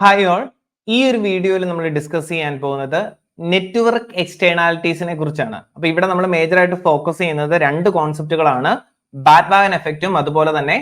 Hi all, ഈ ഒരു വീഡിയോയിൽ നമ്മൾ ഡിസ്കസ് ചെയ്യാൻ പോകുന്നത് നെറ്റ്വർക്ക് എക്സ്റ്റേണാലിറ്റീസിനെ കുറിച്ചാണ്. അപ്പൊ ഇവിടെ നമ്മൾ മേജർ ആയിട്ട് ഫോക്കസ് ചെയ്യുന്നത് രണ്ട് കോൺസെപ്റ്റുകളാണ്, ബാൻഡ്വാഗൺ എഫക്റ്റും അതുപോലെ തന്നെ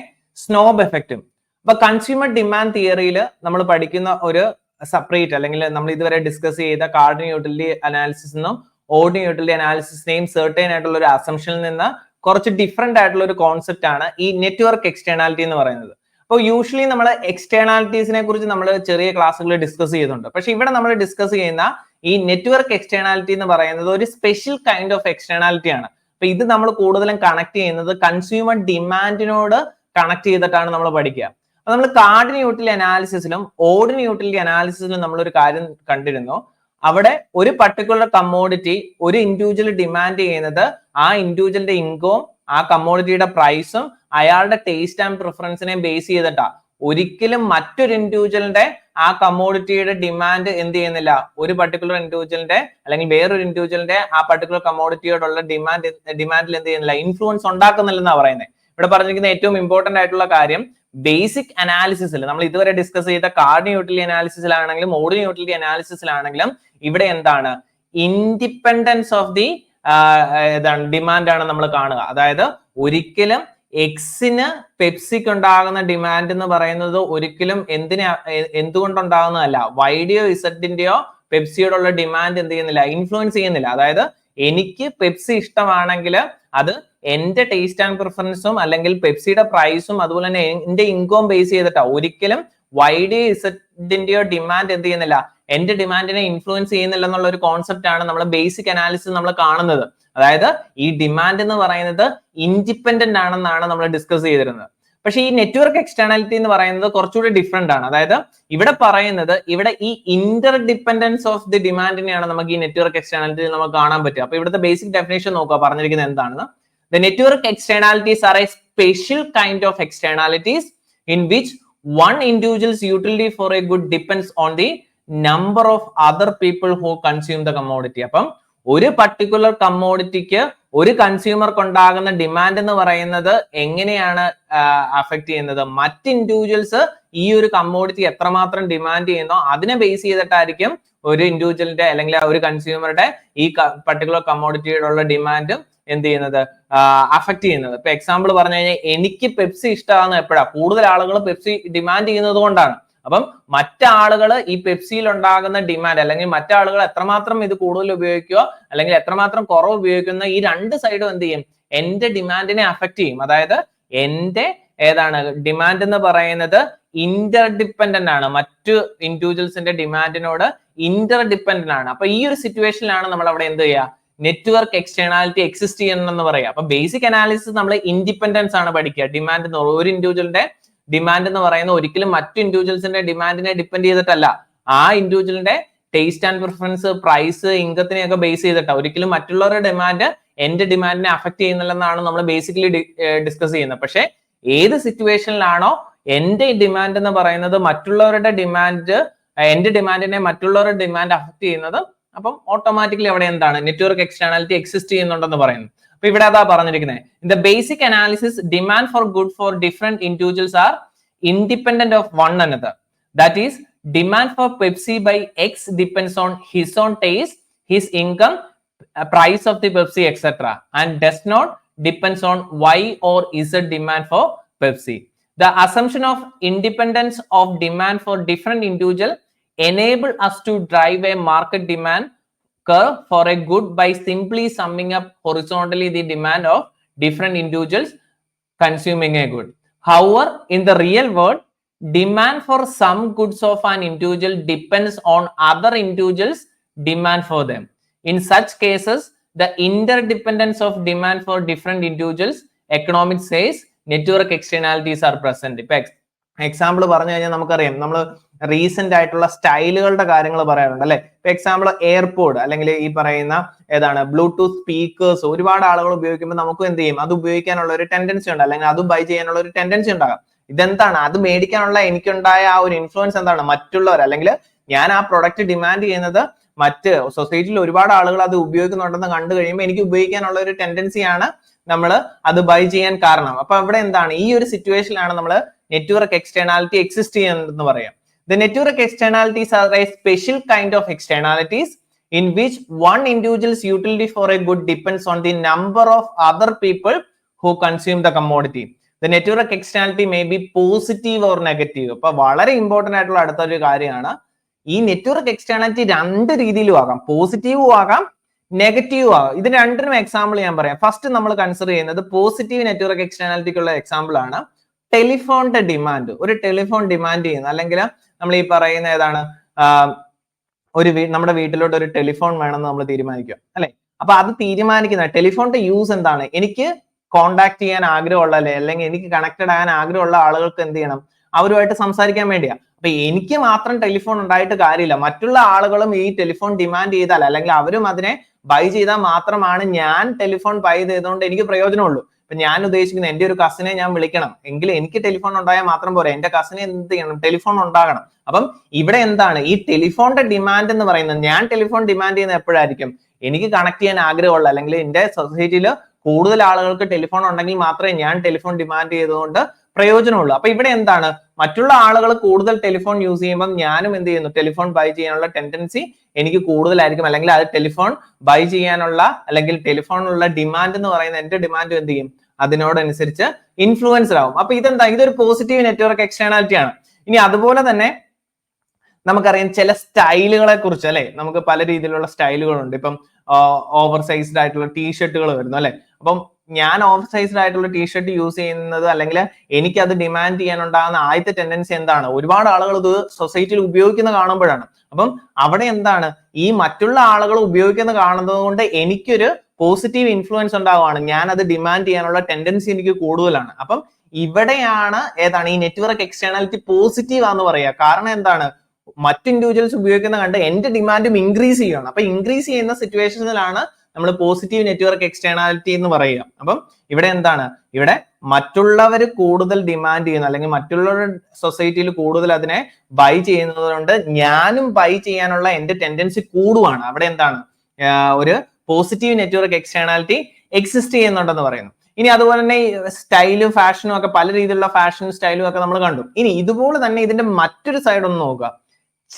സ്നോബ് എഫക്റ്റും. അപ്പൊ കൺസ്യൂമർ ഡിമാൻഡ് തിയറിയിൽ നമ്മൾ പഠിക്കുന്ന ഒരു സെപ്പറേറ്റ് അല്ലെങ്കിൽ നമ്മൾ ഇതുവരെ ഡിസ്കസ് ചെയ്ത കാർഡിൻ യൂട്ടിലിറ്റി അനാലിസിസിനും ഓർഡിനറി യൂട്ടിലിറ്റി അനാലിസിസിനെയും സെർട്ടൈൻ ആയിട്ടുള്ള ഒരു അസംഷനിൽ നിന്ന് കുറച്ച് ഡിഫറെന്റ് ആയിട്ടുള്ള ഒരു കോൺസെപ്റ്റ് ആണ് ഈ നെറ്റ്വർക്ക് എക്സ്റ്റേണാലിറ്റി എന്ന് പറയുന്നത്. അപ്പോൾ യൂഷ്വലി നമ്മൾ എക്സ്റ്റേണാലിറ്റീസിനെ കുറിച്ച് നമ്മൾ ചെറിയ ക്ലാസ്സുകളിൽ ഡിസ്കസ് ചെയ്യുന്നുണ്ട്. പക്ഷെ ഇവിടെ നമ്മൾ ഡിസ്കസ് ചെയ്യുന്ന ഈ നെറ്റ്വർക്ക് എക്സ്റ്റേണാലിറ്റി എന്ന് പറയുന്നത് ഒരു സ്പെഷ്യൽ കൈൻഡ് ഓഫ് എക്സ്റ്റേണാലിറ്റി ആണ്. അപ്പൊ ഇത് നമ്മൾ കൂടുതലും കണക്ട് ചെയ്യുന്നത് കൺസ്യൂമർ ഡിമാൻഡിനോട് കണക്ട് ചെയ്തിട്ടാണ് നമ്മൾ പഠിക്കുക. അപ്പൊ നമ്മൾ കാർഡിൻ യൂട്ടിലിറ്റി അനാലിസിസിലും ഓർഡിനറി യൂട്ടിലിറ്റി അനാലിസിസിലും നമ്മൾ ഒരു കാര്യം കണ്ടിരുന്നു. അവിടെ ഒരു പർട്ടിക്കുലർ കമ്മോഡിറ്റി ഒരു ഇൻഡിവിജ്വൽ ഡിമാൻഡ് ചെയ്യുന്നത് ആ ഇൻഡിവിജ്വലിന്റെ ഇൻകവും ആ കമ്മോഡിറ്റിയുടെ പ്രൈസും അയാളുടെ ടേസ്റ്റ് ആൻഡ് പ്രിഫറൻസിനെ ബേസ് ചെയ്തിട്ടാ. ഒരിക്കലും മറ്റൊരു ഇൻഡിവിജ്വലിന്റെ ആ കമ്മോഡിറ്റിയുടെ ഡിമാൻഡ് എന്ത് ചെയ്യുന്നില്ല, ഒരു പർട്ടിക്കുലർ ഇൻഡിവിജ്വലിന്റെ അല്ലെങ്കിൽ വേറൊരു ഇൻഡിവിജ്വലിന്റെ ആ പർട്ടിക്കുലർ കമ്മോഡിറ്റിയോടുള്ള ഡിമാൻഡിൽ എന്ത് ചെയ്യുന്നില്ല, ഇൻഫ്ലുവൻസ് ഉണ്ടാക്കുന്നില്ലെന്നാ പറയുന്നത്. ഇവിടെ പറഞ്ഞിരിക്കുന്ന ഏറ്റവും ഇമ്പോർട്ടന്റ് ആയിട്ടുള്ള കാര്യം, ബേസിക് അനാലിസിസിൽ നമ്മൾ ഇതുവരെ ഡിസ്കസ് ചെയ്ത കാർഡിൻ യൂട്ടിലിറ്റി അനാലിസിസിലാണെങ്കിലും ഓർഡിനറി യൂട്ടിലിറ്റി അനാലിസിസിലാണെങ്കിലും ഇവിടെ എന്താണ്, ഇൻഡിപെൻഡൻസ് ഓഫ് ദി ഡിമാൻഡ് ആണ് നമ്മൾ കാണുക. അതായത് ഒരിക്കലും എക്സിന് പെപ്സിക്ക് ഉണ്ടാകുന്ന ഡിമാൻഡ് എന്ന് പറയുന്നത് ഒരിക്കലും എന്തുകൊണ്ടുണ്ടാകുന്നതല്ല, വൈഡിയോ ഇസഡിന്റെയോ പെപ്സിയോടുള്ള ഡിമാൻഡ് എന്ത് ചെയ്യുന്നില്ല, ഇൻഫ്ലുവൻസ് ചെയ്യുന്നില്ല. അതായത് എനിക്ക് പെപ്സി ഇഷ്ടമാണെങ്കിൽ അത് എന്റെ ടേസ്റ്റ് ആൻഡ് പ്രിഫറൻസും അല്ലെങ്കിൽ പെപ്സിയുടെ പ്രൈസും അതുപോലെ തന്നെ എന്റെ ഇൻകം ബേസ് ചെയ്തിട്ടാ. ഒരിക്കലും വൈഡിയോ ഇസഡിന്റെയോ ഡിമാൻഡ് എന്ത് ചെയ്യുന്നില്ല, എന്റെ ഡിമാൻഡിനെ ഇൻഫ്ലുവൻസ് ചെയ്യുന്നില്ല എന്നുള്ള ഒരു കോൺസെപ്റ്റ് ആണ് നമ്മൾ ബേസിക് അനാലിസിസ് നമ്മൾ കാണുന്നത്. അതായത് ഈ ഡിമാൻഡ് എന്ന് പറയുന്നത് ഇൻഡിപെൻഡന്റ് ആണെന്നാണ് നമ്മൾ ഡിസ്കസ് ചെയ്തിരുന്നത്. പക്ഷേ ഈ നെറ്റ്വർക്ക് എക്സ്റ്റേണാലിറ്റി എന്ന് പറയുന്നത് കുറച്ചുകൂടി ഡിഫറെന്റ് ആണ്. അതായത് ഇവിടെ പറയുന്നത്, ഇവിടെ ഈ ഇന്റർ ഡിപെൻഡൻസ് ഓഫ് ദി ഡിമാൻഡിനെയാണ് നമുക്ക് ഈ നെറ്റ്വർക്ക് എക്സ്റ്റേണാലിറ്റി നമുക്ക് കാണാൻ പറ്റുക. അപ്പൊ ഇവിടുത്തെ ബേസിക് ഡെഫിനേഷൻ നോക്കുക പറഞ്ഞിരിക്കുന്നത് എന്താണെന്ന്. The network externalities are a special kind of externalities in which one individual's utility for a good depends on the number of other people who consume the commodity. അപ്പം ഒരു പർട്ടിക്കുലർ കമ്മോഡിറ്റിക്ക് ഒരു കൺസ്യൂമർക്ക് ഉണ്ടാകുന്ന demand എന്ന് പറയുന്നത് എങ്ങനെയാണ് അഫക്ട് ചെയ്യുന്നത്, മറ്റ് individuals ഈ ഒരു കമ്മോഡിറ്റി എത്രമാത്രം ഡിമാൻഡ് ചെയ്യുന്നോ അതിനെ ബേസ് ചെയ്തിട്ടായിരിക്കും ഒരു ഇൻഡിവിജ്വലിന്റെ അല്ലെങ്കിൽ ഒരു കൺസ്യൂമറുടെ ഈ പർട്ടിക്കുലർ കമ്മോഡിറ്റിയോടുള്ള ഡിമാൻഡ് എന്ത് ചെയ്യുന്നത്, അഫക്ട് ചെയ്യുന്നത്. ഇപ്പൊ എക്സാമ്പിൾ പറഞ്ഞു കഴിഞ്ഞാൽ എനിക്ക് പെപ്സി ഇഷ്ടമാകുന്ന എപ്പോഴാ, കൂടുതൽ ആളുകൾ പെപ്സി ഡിമാൻഡ് ചെയ്യുന്നത് കൊണ്ടാണ്. അപ്പം മറ്റാളുകൾ ഈ പെപ്സിയിൽ ഉണ്ടാകുന്ന ഡിമാൻഡ് അല്ലെങ്കിൽ മറ്റാളുകൾ എത്രമാത്രം ഇത് കൂടുതൽ ഉപയോഗിക്കുകയോ അല്ലെങ്കിൽ എത്രമാത്രം കുറവ് ഉപയോഗിക്കുന്ന ഈ രണ്ട് സൈഡും എന്ത് ചെയ്യും, എന്റെ ഡിമാൻഡിനെ അഫക്ട് ചെയ്യും. അതായത് എന്റെ ഡിമാൻഡ് എന്ന് പറയുന്നത് ഇന്റർ ഡിപ്പെൻഡന്റ് ആണ്, മറ്റു ഇൻഡിവിജ്വൽസിന്റെ ഡിമാൻഡിനോട് ഇന്റർ ഡിപ്പെൻഡന്റ് ആണ്. അപ്പൊ ഈ ഒരു സിറ്റുവേഷനിലാണ് നമ്മൾ അവിടെ എന്ത് ചെയ്യുക, നെറ്റ്വർക്ക് എക്സ്റ്റേണാലിറ്റി എക്സിസ്റ്റ് ചെയ്യണമെന്ന് പറയാം. അപ്പൊ ബേസിക് അനാലിസിസ് നമ്മൾ ഇൻഡിപെൻഡൻസ് ആണ് പഠിക്കുക. ഡിമാൻഡ് എന്ന് പറയുന്നത്, ഒരു ഇൻഡിവിജ്വലിന്റെ ഡിമാൻഡ് എന്ന് പറയുന്നത് ഒരിക്കലും മറ്റു ഇൻഡിവിജ്വൽസിന്റെ ഡിമാൻഡിനെ ഡിപ്പെൻഡ് ചെയ്തിട്ടല്ല, ആ ഇൻഡിവിജ്വലിന്റെ ടേസ്റ്റ് ആൻഡ് പ്രിഫറൻസ്, പ്രൈസ്, ഇൻകത്തിനെയൊക്കെ ബേസ് ചെയ്തിട്ടാണ്. ഒരിക്കലും മറ്റുള്ളവരുടെ ഡിമാൻഡ് എന്റെ ഡിമാൻഡിനെ അഫക്ട് ചെയ്യുന്നില്ലെന്നാണ് നമ്മൾ ബേസിക്കലി ഡിസ്കസ് ചെയ്യുന്നത്. പക്ഷെ ഏത് സിറ്റുവേഷനിലാണോ എന്റെ ഡിമാൻഡ് എന്ന് പറയുന്നത് മറ്റുള്ളവരുടെ ഡിമാൻഡ്, എന്റെ ഡിമാൻഡിനെ മറ്റുള്ളവരുടെ ഡിമാൻഡ് അഫക്ട് ചെയ്യുന്നത്, അപ്പം ഓട്ടോമാറ്റിക്കലി അവിടെ എന്താണ്, നെറ്റ്വർക്ക് എക്സ്റ്റേണാലിറ്റി എക്സിസ്റ്റ് ചെയ്യുന്നുണ്ടെന്ന് പറയുന്നു. അപ്പൊ ഇവിടെ അതാ പറഞ്ഞിരിക്കുന്നത്, in the basic analysis demand for good for different individuals are independent of one another. That is demand for Pepsi by X depends on his own taste, his income, price of the Pepsi etcetera, and does not depends on Y or Z demand for Pepsi. The assumption of independence of demand for different individual enable us to drive a market demand curve for a good by simply summing up horizontally the demand of different individuals consuming a good. However, in the real world, demand for some goods of an individual depends on other individuals' demand for them. In such cases, the interdependence of demand for different individuals, economics says, network externalities R present. ഇപ്പൊ example പറഞ്ഞു കഴിഞ്ഞാൽ നമുക്കറിയാം, നമ്മൾ recent ആയിട്ടുള്ള സ്റ്റൈലുകളുടെ കാര്യങ്ങൾ പറയാറുണ്ട് അല്ലെ. ഇപ്പൊ എക്സാമ്പിൾ എയർപോഡ് അല്ലെങ്കിൽ ഈ പറയുന്ന ബ്ലൂടൂത്ത് സ്പീക്കേഴ്സ് ഒരുപാട് ആളുകൾ ഉപയോഗിക്കുമ്പോൾ നമുക്ക് എന്ത് ചെയ്യും, അത് ഉപയോഗിക്കാനുള്ള ഒരു ടെൻഡൻസി ഉണ്ട്, അല്ലെങ്കിൽ അത് ബൈ ചെയ്യാനുള്ള ഒരു ടെൻഡൻസി ഉണ്ടാകാം. ഇതെന്താണ്, അത് മേടിക്കാനുള്ള എനിക്കുണ്ടായ ആ ഒരു ഇൻഫ്ലുവൻസ് എന്താണ്, മറ്റുള്ളവർ അല്ലെങ്കിൽ ഞാൻ ആ പ്രൊഡക്റ്റ് ഡിമാൻഡ് ചെയ്യുന്നത് മറ്റ് സൊസൈറ്റിയിൽ ഒരുപാട് ആളുകൾ അത് ഉപയോഗിക്കുന്നുണ്ടെന്ന് കണ്ടു കഴിയുമ്പോൾ എനിക്ക് ഉപയോഗിക്കാനുള്ള ഒരു ടെൻഡൻസിയാണ് നമ്മൾ അത് ബൈ ചെയ്യാൻ കാരണം. അപ്പൊ അവിടെ എന്താണ്, ഈ ഒരു സിറ്റുവേഷനിലാണ് നമ്മൾ നെറ്റ്വർക്ക് എക്സ്റ്റേണാലിറ്റി എക്സിസ്റ്റ് ചെയ്യുന്നതെന്ന് പറയാം. The network externalities are a special kind of externalities in which one individual's utility for a good depends on the number of other people who consume the commodity. The network externality may be positive or negative. അപ്പോൾ വളരെ important ആയിട്ടുള്ള അടുത്തൊരു കാര്യമാണ്, ഈ network externality രണ്ട് രീതിയിലും ആകാം, പോസിറ്റീവും ആകാം നെഗറ്റീവും ആകാം. ഇതിന് രണ്ടിനും എക്സാമ്പിൾ ഞാൻ പറയാം. ഫസ്റ്റ് നമ്മൾ കൺസിഡർ ചെയ്യുന്നത് പോസിറ്റീവ് നെറ്റ്വർക്ക് എക്സ്റ്റേണാലിറ്റിക്കുള്ള എക്സാമ്പിൾ ആണ് ടെലിഫോണിന്റെ ഡിമാൻഡ്. ഒരു ടെലിഫോൺ ഡിമാൻഡ് ചെയ്യുന്ന, അല്ലെങ്കിൽ നമ്മൾ ഈ പറയുന്ന ഏതാണ്, നമ്മുടെ വീട്ടിലോട്ട് ഒരു ടെലിഫോൺ വേണമെന്ന് നമ്മൾ തീരുമാനിക്കുക അല്ലെ. അപ്പൊ അത് തീരുമാനിക്കുന്ന ടെലിഫോണിന്റെ യൂസ് എന്താണ്? എനിക്ക് കോണ്ടാക്ട് ചെയ്യാൻ ആഗ്രഹമുള്ള അല്ലെങ്കിൽ എനിക്ക് കണക്റ്റഡ് ആകാൻ ആഗ്രഹമുള്ള ആളുകൾക്ക് എന്ത് ചെയ്യണം, അവരുമായിട്ട് സംസാരിക്കാൻ വേണ്ടിയാ. അപ്പൊ എനിക്ക് മാത്രം ടെലിഫോൺ ഉണ്ടായിട്ട് കാര്യമില്ല, മറ്റുള്ള ആളുകളും ഈ ടെലിഫോൺ ഡിമാൻഡ് ചെയ്താൽ അല്ലെങ്കിൽ അവരും അതിനെ ബൈ ചെയ്താൽ മാത്രമാണ് ഞാൻ ടെലിഫോൺ ബൈ ചെയ്തുകൊണ്ട് എനിക്ക് പ്രയോജനമുള്ളൂ. ഇപ്പൊ ഞാൻ ഉദ്ദേശിക്കുന്നത് എന്റെ ഒരു കസിനെ ഞാൻ വിളിക്കണം എങ്കിൽ എനിക്ക് ടെലിഫോൺ ഉണ്ടായാൽ മാത്രം പോരാ, എന്റെ കസിനെ എന്ത് ചെയ്യണം, ടെലിഫോൺ ഉണ്ടാകണം. അപ്പം ഇവിടെ എന്താണ് ഈ ടെലിഫോണിന്റെ ഡിമാൻഡ് എന്ന് പറയുന്നത്? ഞാൻ ടെലിഫോൺ ഡിമാൻഡ് ചെയ്യുന്നത് എപ്പോഴായിരിക്കും? എനിക്ക് കണക്ട് ചെയ്യാൻ ആഗ്രഹമുള്ള അല്ലെങ്കിൽ എന്റെ സൊസൈറ്റിയിൽ കൂടുതൽ ആളുകൾക്ക് ടെലിഫോൺ ഉണ്ടെങ്കിൽ മാത്രമേ ഞാൻ ടെലിഫോൺ ഡിമാൻഡ് ചെയ്തുകൊണ്ട് പ്രയോജനമുള്ളൂ. അപ്പൊ ഇവിടെ എന്താണ്, മറ്റുള്ള ആളുകൾ കൂടുതൽ ടെലിഫോൺ യൂസ് ചെയ്യുമ്പോൾ ഞാനും എന്ത് ചെയ്യുന്നു, ടെലിഫോൺ ബൈ ചെയ്യാനുള്ള ടെൻഡൻസി എനിക്ക് കൂടുതലായിരിക്കും, അല്ലെങ്കിൽ അത് ടെലിഫോൺ ബൈ ചെയ്യാനുള്ള അല്ലെങ്കിൽ ടെലിഫോണിനുള്ള ഡിമാൻഡ് എന്ന് പറയുന്ന എന്റെ ഡിമാൻഡ് എന്ത് ചെയ്യും, അതിനോടനുസരിച്ച് ഇൻഫ്ലുവൻസ്ഡ് ആവും. അപ്പൊ ഇതെന്താ, ഇതൊരു പോസിറ്റീവ് നെറ്റ്വർക്ക് എക്സ്റ്റേണാലിറ്റി ആണ്. ഇനി അതുപോലെ തന്നെ നമുക്കറിയാം ചില സ്റ്റൈലുകളെ കുറിച്ച് അല്ലെ, നമുക്ക് പല രീതിയിലുള്ള സ്റ്റൈലുകളുണ്ട്. ഇപ്പം ഓവർ സൈസ്ഡ് ആയിട്ടുള്ള ടീഷർട്ടുകൾ വരുന്നു അല്ലെ. അപ്പം ഞാൻ ഓവർ സൈസ്ഡ് ആയിട്ടുള്ള ടീഷർട്ട് യൂസ് ചെയ്യുന്നത് അല്ലെങ്കിൽ എനിക്കത് ഡിമാൻഡ് ചെയ്യാനുണ്ടാകുന്ന ആദ്യത്തെ ടെൻഡൻസി എന്താണ്, ഒരുപാട് ആളുകൾ ഇത് സൊസൈറ്റിയിൽ ഉപയോഗിക്കുന്ന കാണുമ്പോഴാണ്. അപ്പം അവിടെ എന്താണ്, ഈ മറ്റുള്ള ആളുകൾ ഉപയോഗിക്കുന്ന കാണുന്നത് കൊണ്ട് എനിക്കൊരു പോസിറ്റീവ് ഇൻഫ്ലുവൻസ് ഉണ്ടാവുകയാണ്, ഞാൻ അത് ഡിമാൻഡ് ചെയ്യാനുള്ള ടെൻഡൻസി എനിക്ക് കൂടുതലാണ്. അപ്പം ഇവിടെയാണ് ഏതാണ് ഈ നെറ്റ്വർക്ക് എക്സ്റ്റേണാലിറ്റി പോസിറ്റീവ് ആണെന്ന് പറയുക. കാരണം എന്താണ്, മറ്റ് ഇൻഡിവിജ്വൽസ് ഉപയോഗിക്കുന്ന കണ്ട് എന്റെ ഡിമാൻഡും ഇൻക്രീസ് ചെയ്യുകയാണ്. അപ്പൊ ഇൻക്രീസ് ചെയ്യുന്ന സിറ്റുവേഷനിലാണ് നമ്മൾ പോസിറ്റീവ് നെറ്റ്വർക്ക് എക്സ്റ്റേണാലിറ്റി എന്ന് പറയുക. അപ്പം ഇവിടെ എന്താണ്, ഇവിടെ മറ്റുള്ളവർ കൂടുതൽ ഡിമാൻഡ് ചെയ്യുന്നു അല്ലെങ്കിൽ മറ്റുള്ളവരുടെ സൊസൈറ്റിയിൽ കൂടുതൽ അതിനെ ബൈ ചെയ്യുന്നത് കൊണ്ട് ഞാനും ബൈ ചെയ്യാനുള്ള എന്റെ ടെൻഡൻസി കൂടുവാണ്. അവിടെ എന്താണ്, ഒരു പോസിറ്റീവ് നെറ്റ്വർക്ക് എക്സ്റ്റേണാലിറ്റി എക്സിസ്റ്റ് ചെയ്യുന്നുണ്ടെന്ന് പറയുന്നു. ഇനി അതുപോലെ തന്നെ സ്റ്റൈലും ഫാഷനും ഒക്കെ പല രീതിയിലുള്ള ഫാഷനും സ്റ്റൈലും ഒക്കെ നമ്മൾ കണ്ടു. ഇനി ഇതുപോലെ തന്നെ ഇതിന്റെ മറ്റൊരു സൈഡ് ഒന്ന് നോക്കുക.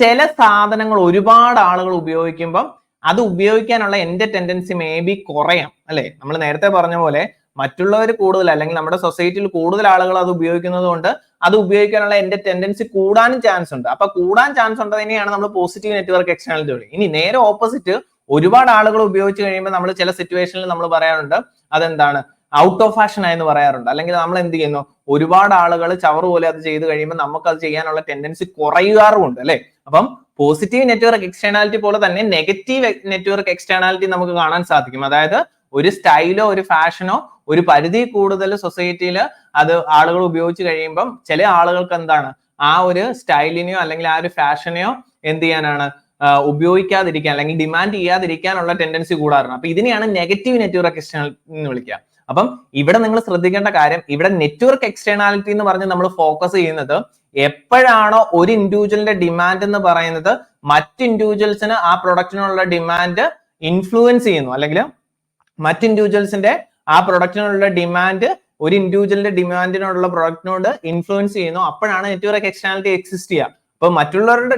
ചില സാധനങ്ങൾ ഒരുപാട് ആളുകൾ ഉപയോഗിക്കുമ്പം അത് ഉപയോഗിക്കാനുള്ള എന്റെ ടെൻഡൻസി മേ ബി കുറയാം അല്ലെ. നമ്മൾ നേരത്തെ പറഞ്ഞ പോലെ മറ്റുള്ളവർ കൂടുതൽ അല്ലെങ്കിൽ നമ്മുടെ സൊസൈറ്റിയിൽ കൂടുതൽ ആളുകൾ അത് ഉപയോഗിക്കുന്നത് കൊണ്ട് അത് ഉപയോഗിക്കാനുള്ള എന്റെ ടെൻഡൻസി കൂടാനും ചാൻസ് ഉണ്ട്. അപ്പൊ കൂടാൻ ചാൻസ് ഉണ്ടതിനെയാണ് നമ്മൾ പോസിറ്റീവ് നെറ്റ്വർക്ക് എക്സ്റ്റേണാലിറ്റി പറയുന്നത്. ഇനി നേരെ ഓപ്പോസിറ്റ്, ഒരുപാട് ആളുകൾ ഉപയോഗിച്ച് കഴിയുമ്പോൾ നമ്മൾ ചില സിറ്റുവേഷനിൽ നമ്മൾ പറയാറുണ്ട് അതെന്താണ്, ഔട്ട് ഓഫ് ഫാഷൻ ആയെന്ന് പറയാറുണ്ട്. അല്ലെങ്കിൽ നമ്മൾ എന്ത് ചെയ്യുന്നു, ഒരുപാട് ആളുകൾ ചവറ് പോലെ അത് ചെയ്ത് കഴിയുമ്പോൾ നമുക്ക് അത് ചെയ്യാനുള്ള ടെൻഡൻസി കുറയാറുമുണ്ട് അല്ലെ. അപ്പം പോസിറ്റീവ് നെറ്റ്വർക്ക് എക്സ്റ്റേണാലിറ്റി പോലെ തന്നെ നെഗറ്റീവ് നെറ്റ്വർക്ക് എക്സ്റ്റേണാലിറ്റി നമുക്ക് കാണാൻ സാധിക്കും. അതായത് ഒരു സ്റ്റൈലോ ഒരു ഫാഷനോ ഒരു പരിധി കൂടുതൽ സൊസൈറ്റിയിൽ അത് ആളുകൾ ഉപയോഗിച്ച് കഴിയുമ്പം ചില ആളുകൾക്ക് എന്താണ്, ആ ഒരു സ്റ്റൈലിനെയോ അല്ലെങ്കിൽ ആ ഒരു ഫാഷനെയോ എന്ത് ചെയ്യാനാണ്, ഉപയോഗിക്കാതിരിക്കാൻ അല്ലെങ്കിൽ ഡിമാൻഡ് ചെയ്യാതിരിക്കാനുള്ള ടെൻഡൻസി കൂടാറുണ്ട്. അപ്പൊ ഇതിനെയാണ് നെഗറ്റീവ് നെറ്റ്വർക്ക് എക്സ്റ്റേണാലിറ്റി എന്ന് വിളിക്കുക. അപ്പം ഇവിടെ നിങ്ങൾ ശ്രദ്ധിക്കേണ്ട കാര്യം, ഇവിടെ നെറ്റ്വർക്ക് എക്സ്റ്റേണാലിറ്റി എന്ന് പറഞ്ഞ് നമ്മൾ ഫോക്കസ് ചെയ്യുന്നത് എപ്പോഴാണോ ഒരു ഇൻഡിവിജ്വലിന്റെ ഡിമാൻഡ് എന്ന് പറയുന്നത് മറ്റ് ഇൻഡിവിജ്വൽസിന് ആ പ്രൊഡക്റ്റിനുള്ള ഡിമാൻഡ് ഇൻഫ്ലുവൻസ് ചെയ്യുന്നു, അല്ലെങ്കിൽ മറ്റ് ഇൻഡിവിജ്വൽസിന്റെ ആ പ്രൊഡക്റ്റിനുള്ള ഡിമാൻഡ് ഒരു ഇൻഡിവിജ്വലിന്റെ ഡിമാൻഡിനുള്ള പ്രൊഡക്റ്റിനോട് ഇൻഫ്ലുവൻസ് ചെയ്യുന്നു, അപ്പോഴാണ് നെറ്റ്വർക്ക് എക്സ്റ്റേണാലിറ്റി എക്സിസ്റ്റ് ചെയ്യുക. അപ്പൊ മറ്റുള്ളവരുടെ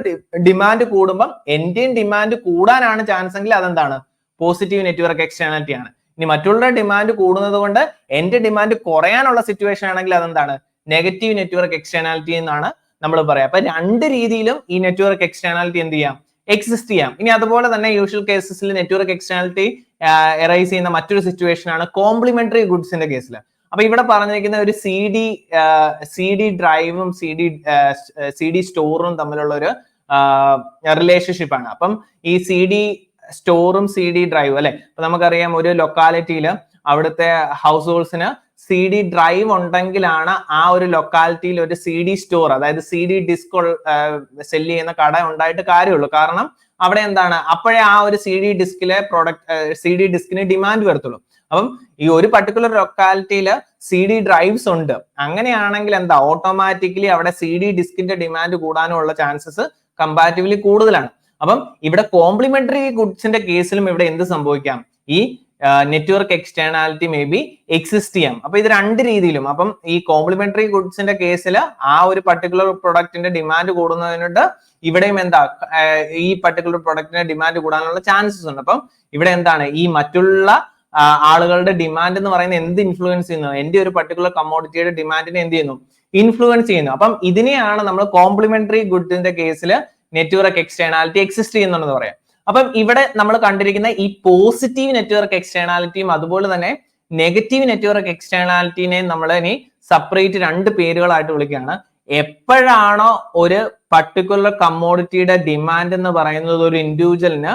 ഡിമാൻഡ് കൂടുമ്പം എന്റെയും ഡിമാൻഡ് കൂടാനാണ് ചാൻസ് എങ്കിൽ അതെന്താണ്, പോസിറ്റീവ് നെറ്റ്വർക്ക് എക്സ്റ്റേണാലിറ്റി ആണ്. ഇനി മറ്റുള്ളവരുടെ ഡിമാൻഡ് കൂടുന്നത് കൊണ്ട് എന്റെ ഡിമാൻഡ് കുറയാനുള്ള സിറ്റുവേഷൻ ആണെങ്കിൽ അതെന്താണ്, നെഗറ്റീവ് നെറ്റ്വർക്ക് എക്സ്റ്റേണാലിറ്റി എന്നാണ് നമ്മൾ പറയാം. അപ്പൊ രണ്ട് രീതിയിലും ഈ നെറ്റ്വർക്ക് എക്സ്റ്റേണാലിറ്റി എന്ത് ചെയ്യാം, എക്സിസ്റ്റ് ചെയ്യാം. ഇനി അതുപോലെ തന്നെ യൂഷ്വൽ കേസസിൽ നെറ്റ്വർക്ക് എക്സ്റ്റേണാലിറ്റി എറൈസ് ചെയ്യുന്ന മറ്റൊരു സിറ്റുവേഷൻ ആണ് കോംപ്ലിമെന്ററി ഗുഡ്സിന്റെ കേസിൽ. അപ്പൊ ഇവിടെ പറഞ്ഞിരിക്കുന്ന ഒരു സി ഡി ഡ്രൈവും സി ഡി സ്റ്റോറും തമ്മിലുള്ള ഒരു റിലേഷൻഷിപ്പ് ആണ്. അപ്പം ഈ സി ഡി സ്റ്റോറും സി ഡി ഡ്രൈവും അല്ലെ, അപ്പൊ നമുക്കറിയാം ഒരു ലൊക്കാലിറ്റിയിൽ അവിടുത്തെ ഹൗസ് ഹോൾഡ്സിന് സി ഡി ഡ്രൈവ് ഉണ്ടെങ്കിലാണ് ആ ഒരു ലൊക്കാലിറ്റിയിൽ ഒരു സി ഡി സ്റ്റോർ, അതായത് സി ഡി ഡിസ്ക് സെല് ചെയ്യുന്ന കട ഉണ്ടായിട്ട് കാര്യമുള്ളൂ. കാരണം അവിടെ എന്താണ്, അപ്പോഴേ ആ ഒരു സി ഡി ഡിസ്കിന് ഡിമാൻഡ് വരത്തുള്ളൂ. അപ്പം ഈ ഒരു പർട്ടിക്കുലർ ലൊക്കാലിറ്റിയിൽ സി ഡി ഡ്രൈവ്സ് ഉണ്ട്, അങ്ങനെയാണെങ്കിൽ എന്താ, ഓട്ടോമാറ്റിക്കലി അവിടെ സി ഡി ഡിസ്കിന്റെ ഡിമാൻഡ് കൂടാനുള്ള ചാൻസസ് കമ്പാരിറ്റീവ്ലി കൂടുതലാണ്. അപ്പം ഇവിടെ കോംപ്ലിമെന്ററി ഗുഡ്സിന്റെ കേസിലും ഇവിടെ എന്ത് സംഭവിക്കാം, ഈ network externality may be exist ചെയ്യാം. അപ്പൊ ഇത് രണ്ട് രീതിയിലും, അപ്പം ഈ കോംപ്ലിമെന്ററി ഗുഡ്സിന്റെ കേസിൽ ആ ഒരു പർട്ടിക്കുലർ പ്രൊഡക്റ്റിന്റെ ഡിമാൻഡ് കൂടുന്നതിനുണ്ട്, ഇവിടെയും എന്താ ഈ പർട്ടിക്കുലർ പ്രൊഡക്റ്റിന്റെ ഡിമാൻഡ് കൂടാനുള്ള ചാൻസസ് ഉണ്ട്. അപ്പം ഇവിടെ എന്താണ് ഈ മറ്റുള്ള ആളുകളുടെ ഡിമാൻഡ് എന്ന് പറയുന്നത് എന്ത് ഇൻഫ്ലുവൻസ് ചെയ്യുന്നു? എന്റെ ഒരു പർട്ടിക്കുലർ കമ്മോഡിറ്റിയുടെ ഡിമാൻഡിനെ എന്ത് ചെയ്യുന്നു? ഇൻഫ്ലുവൻസ് ചെയ്യുന്നു. അപ്പം ഇതിനെയാണ് നമ്മൾ കോംപ്ലിമെന്ററി ഗുഡ്സിന്റെ കേസിൽ നെറ്റ്വർക്ക് എക്സ്റ്റേണാലിറ്റി എക്സിസ്റ്റ് ചെയ്യുന്നുണ്ടെന്ന് പറയാം. അപ്പം ഇവിടെ നമ്മൾ കണ്ടിരിക്കുന്ന ഈ പോസിറ്റീവ് നെറ്റ്വർക്ക് എക്സ്റ്റേണാലിറ്റിയും അതുപോലെ തന്നെ നെഗറ്റീവ് നെറ്റ്വർക്ക് എക്സ്റ്റേണാലിറ്റിനെ നമ്മൾ ഇനി സെപ്പറേറ്റ് രണ്ട് പേരുകളായിട്ട് വിളിക്കുകയാണ്. എപ്പോഴാണോ ഒരു പർട്ടിക്കുലർ കമ്മോഡിറ്റിയുടെ ഡിമാൻഡ് എന്ന് പറയുന്നത് ഒരു ഇൻഡിവിജ്വലിന്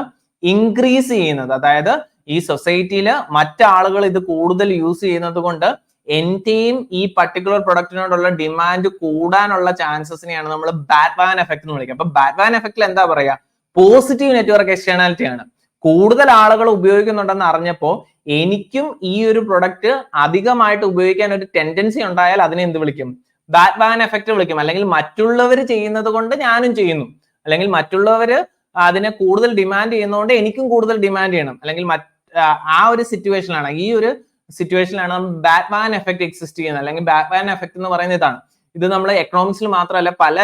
ഇൻക്രീസ് ചെയ്യുന്നത്, അതായത് ഈ സൊസൈറ്റിയിൽ മറ്റാളുകൾ ഇത് കൂടുതൽ യൂസ് ചെയ്യുന്നത് കൊണ്ട് എന്റെയും ഈ പർട്ടിക്കുലർ പ്രൊഡക്റ്റിനോടുള്ള ഡിമാൻഡ് കൂടാനുള്ള ചാൻസസിനെയാണ് നമ്മൾ ബാറ്റ് വാൻ എഫക്ട് എന്ന് വിളിക്കുക. അപ്പൊ ബാറ്റ് വാൻ എഫക്റ്റിൽ എന്താ പറയാ? പോസിറ്റീവ് നെറ്റ്വർക്ക് എക്സ്റ്റേണാലിറ്റി ആണ്. കൂടുതൽ ആളുകൾ ഉപയോഗിക്കുന്നുണ്ടെന്ന് അറിഞ്ഞപ്പോൾ എനിക്കും ഈ ഒരു പ്രൊഡക്റ്റ് അധികമായിട്ട് ഉപയോഗിക്കാൻ ഒരു ടെൻഡൻസി ഉണ്ടായാൽ അതിനെ എന്ത് വിളിക്കും? ബാറ്റ് വാൻ എഫക്ട് വിളിക്കും. അല്ലെങ്കിൽ മറ്റുള്ളവർ ചെയ്യുന്നത് കൊണ്ട് ഞാനും ചെയ്യുന്നു, അല്ലെങ്കിൽ മറ്റുള്ളവർ അതിനെ കൂടുതൽ ഡിമാൻഡ് ചെയ്യുന്നതുകൊണ്ട് എനിക്കും കൂടുതൽ ഡിമാൻഡ് ചെയ്യണം, അല്ലെങ്കിൽ ആ ഒരു സിറ്റുവേഷനിലാണ്, ഈ ഒരു സിറ്റുവേഷനിലാണ് നമ്മൾ ബാറ്റ് വാൻ എഫക്ട് എക്സിസ്റ്റ് ചെയ്യുന്നത്. അല്ലെങ്കിൽ ബാറ്റ് വാൻ എഫക്ട് എന്ന് പറയുന്നത് ഇതാണ്. ഇത് നമ്മൾ എക്കണോമിക്സിൽ മാത്രമല്ല പല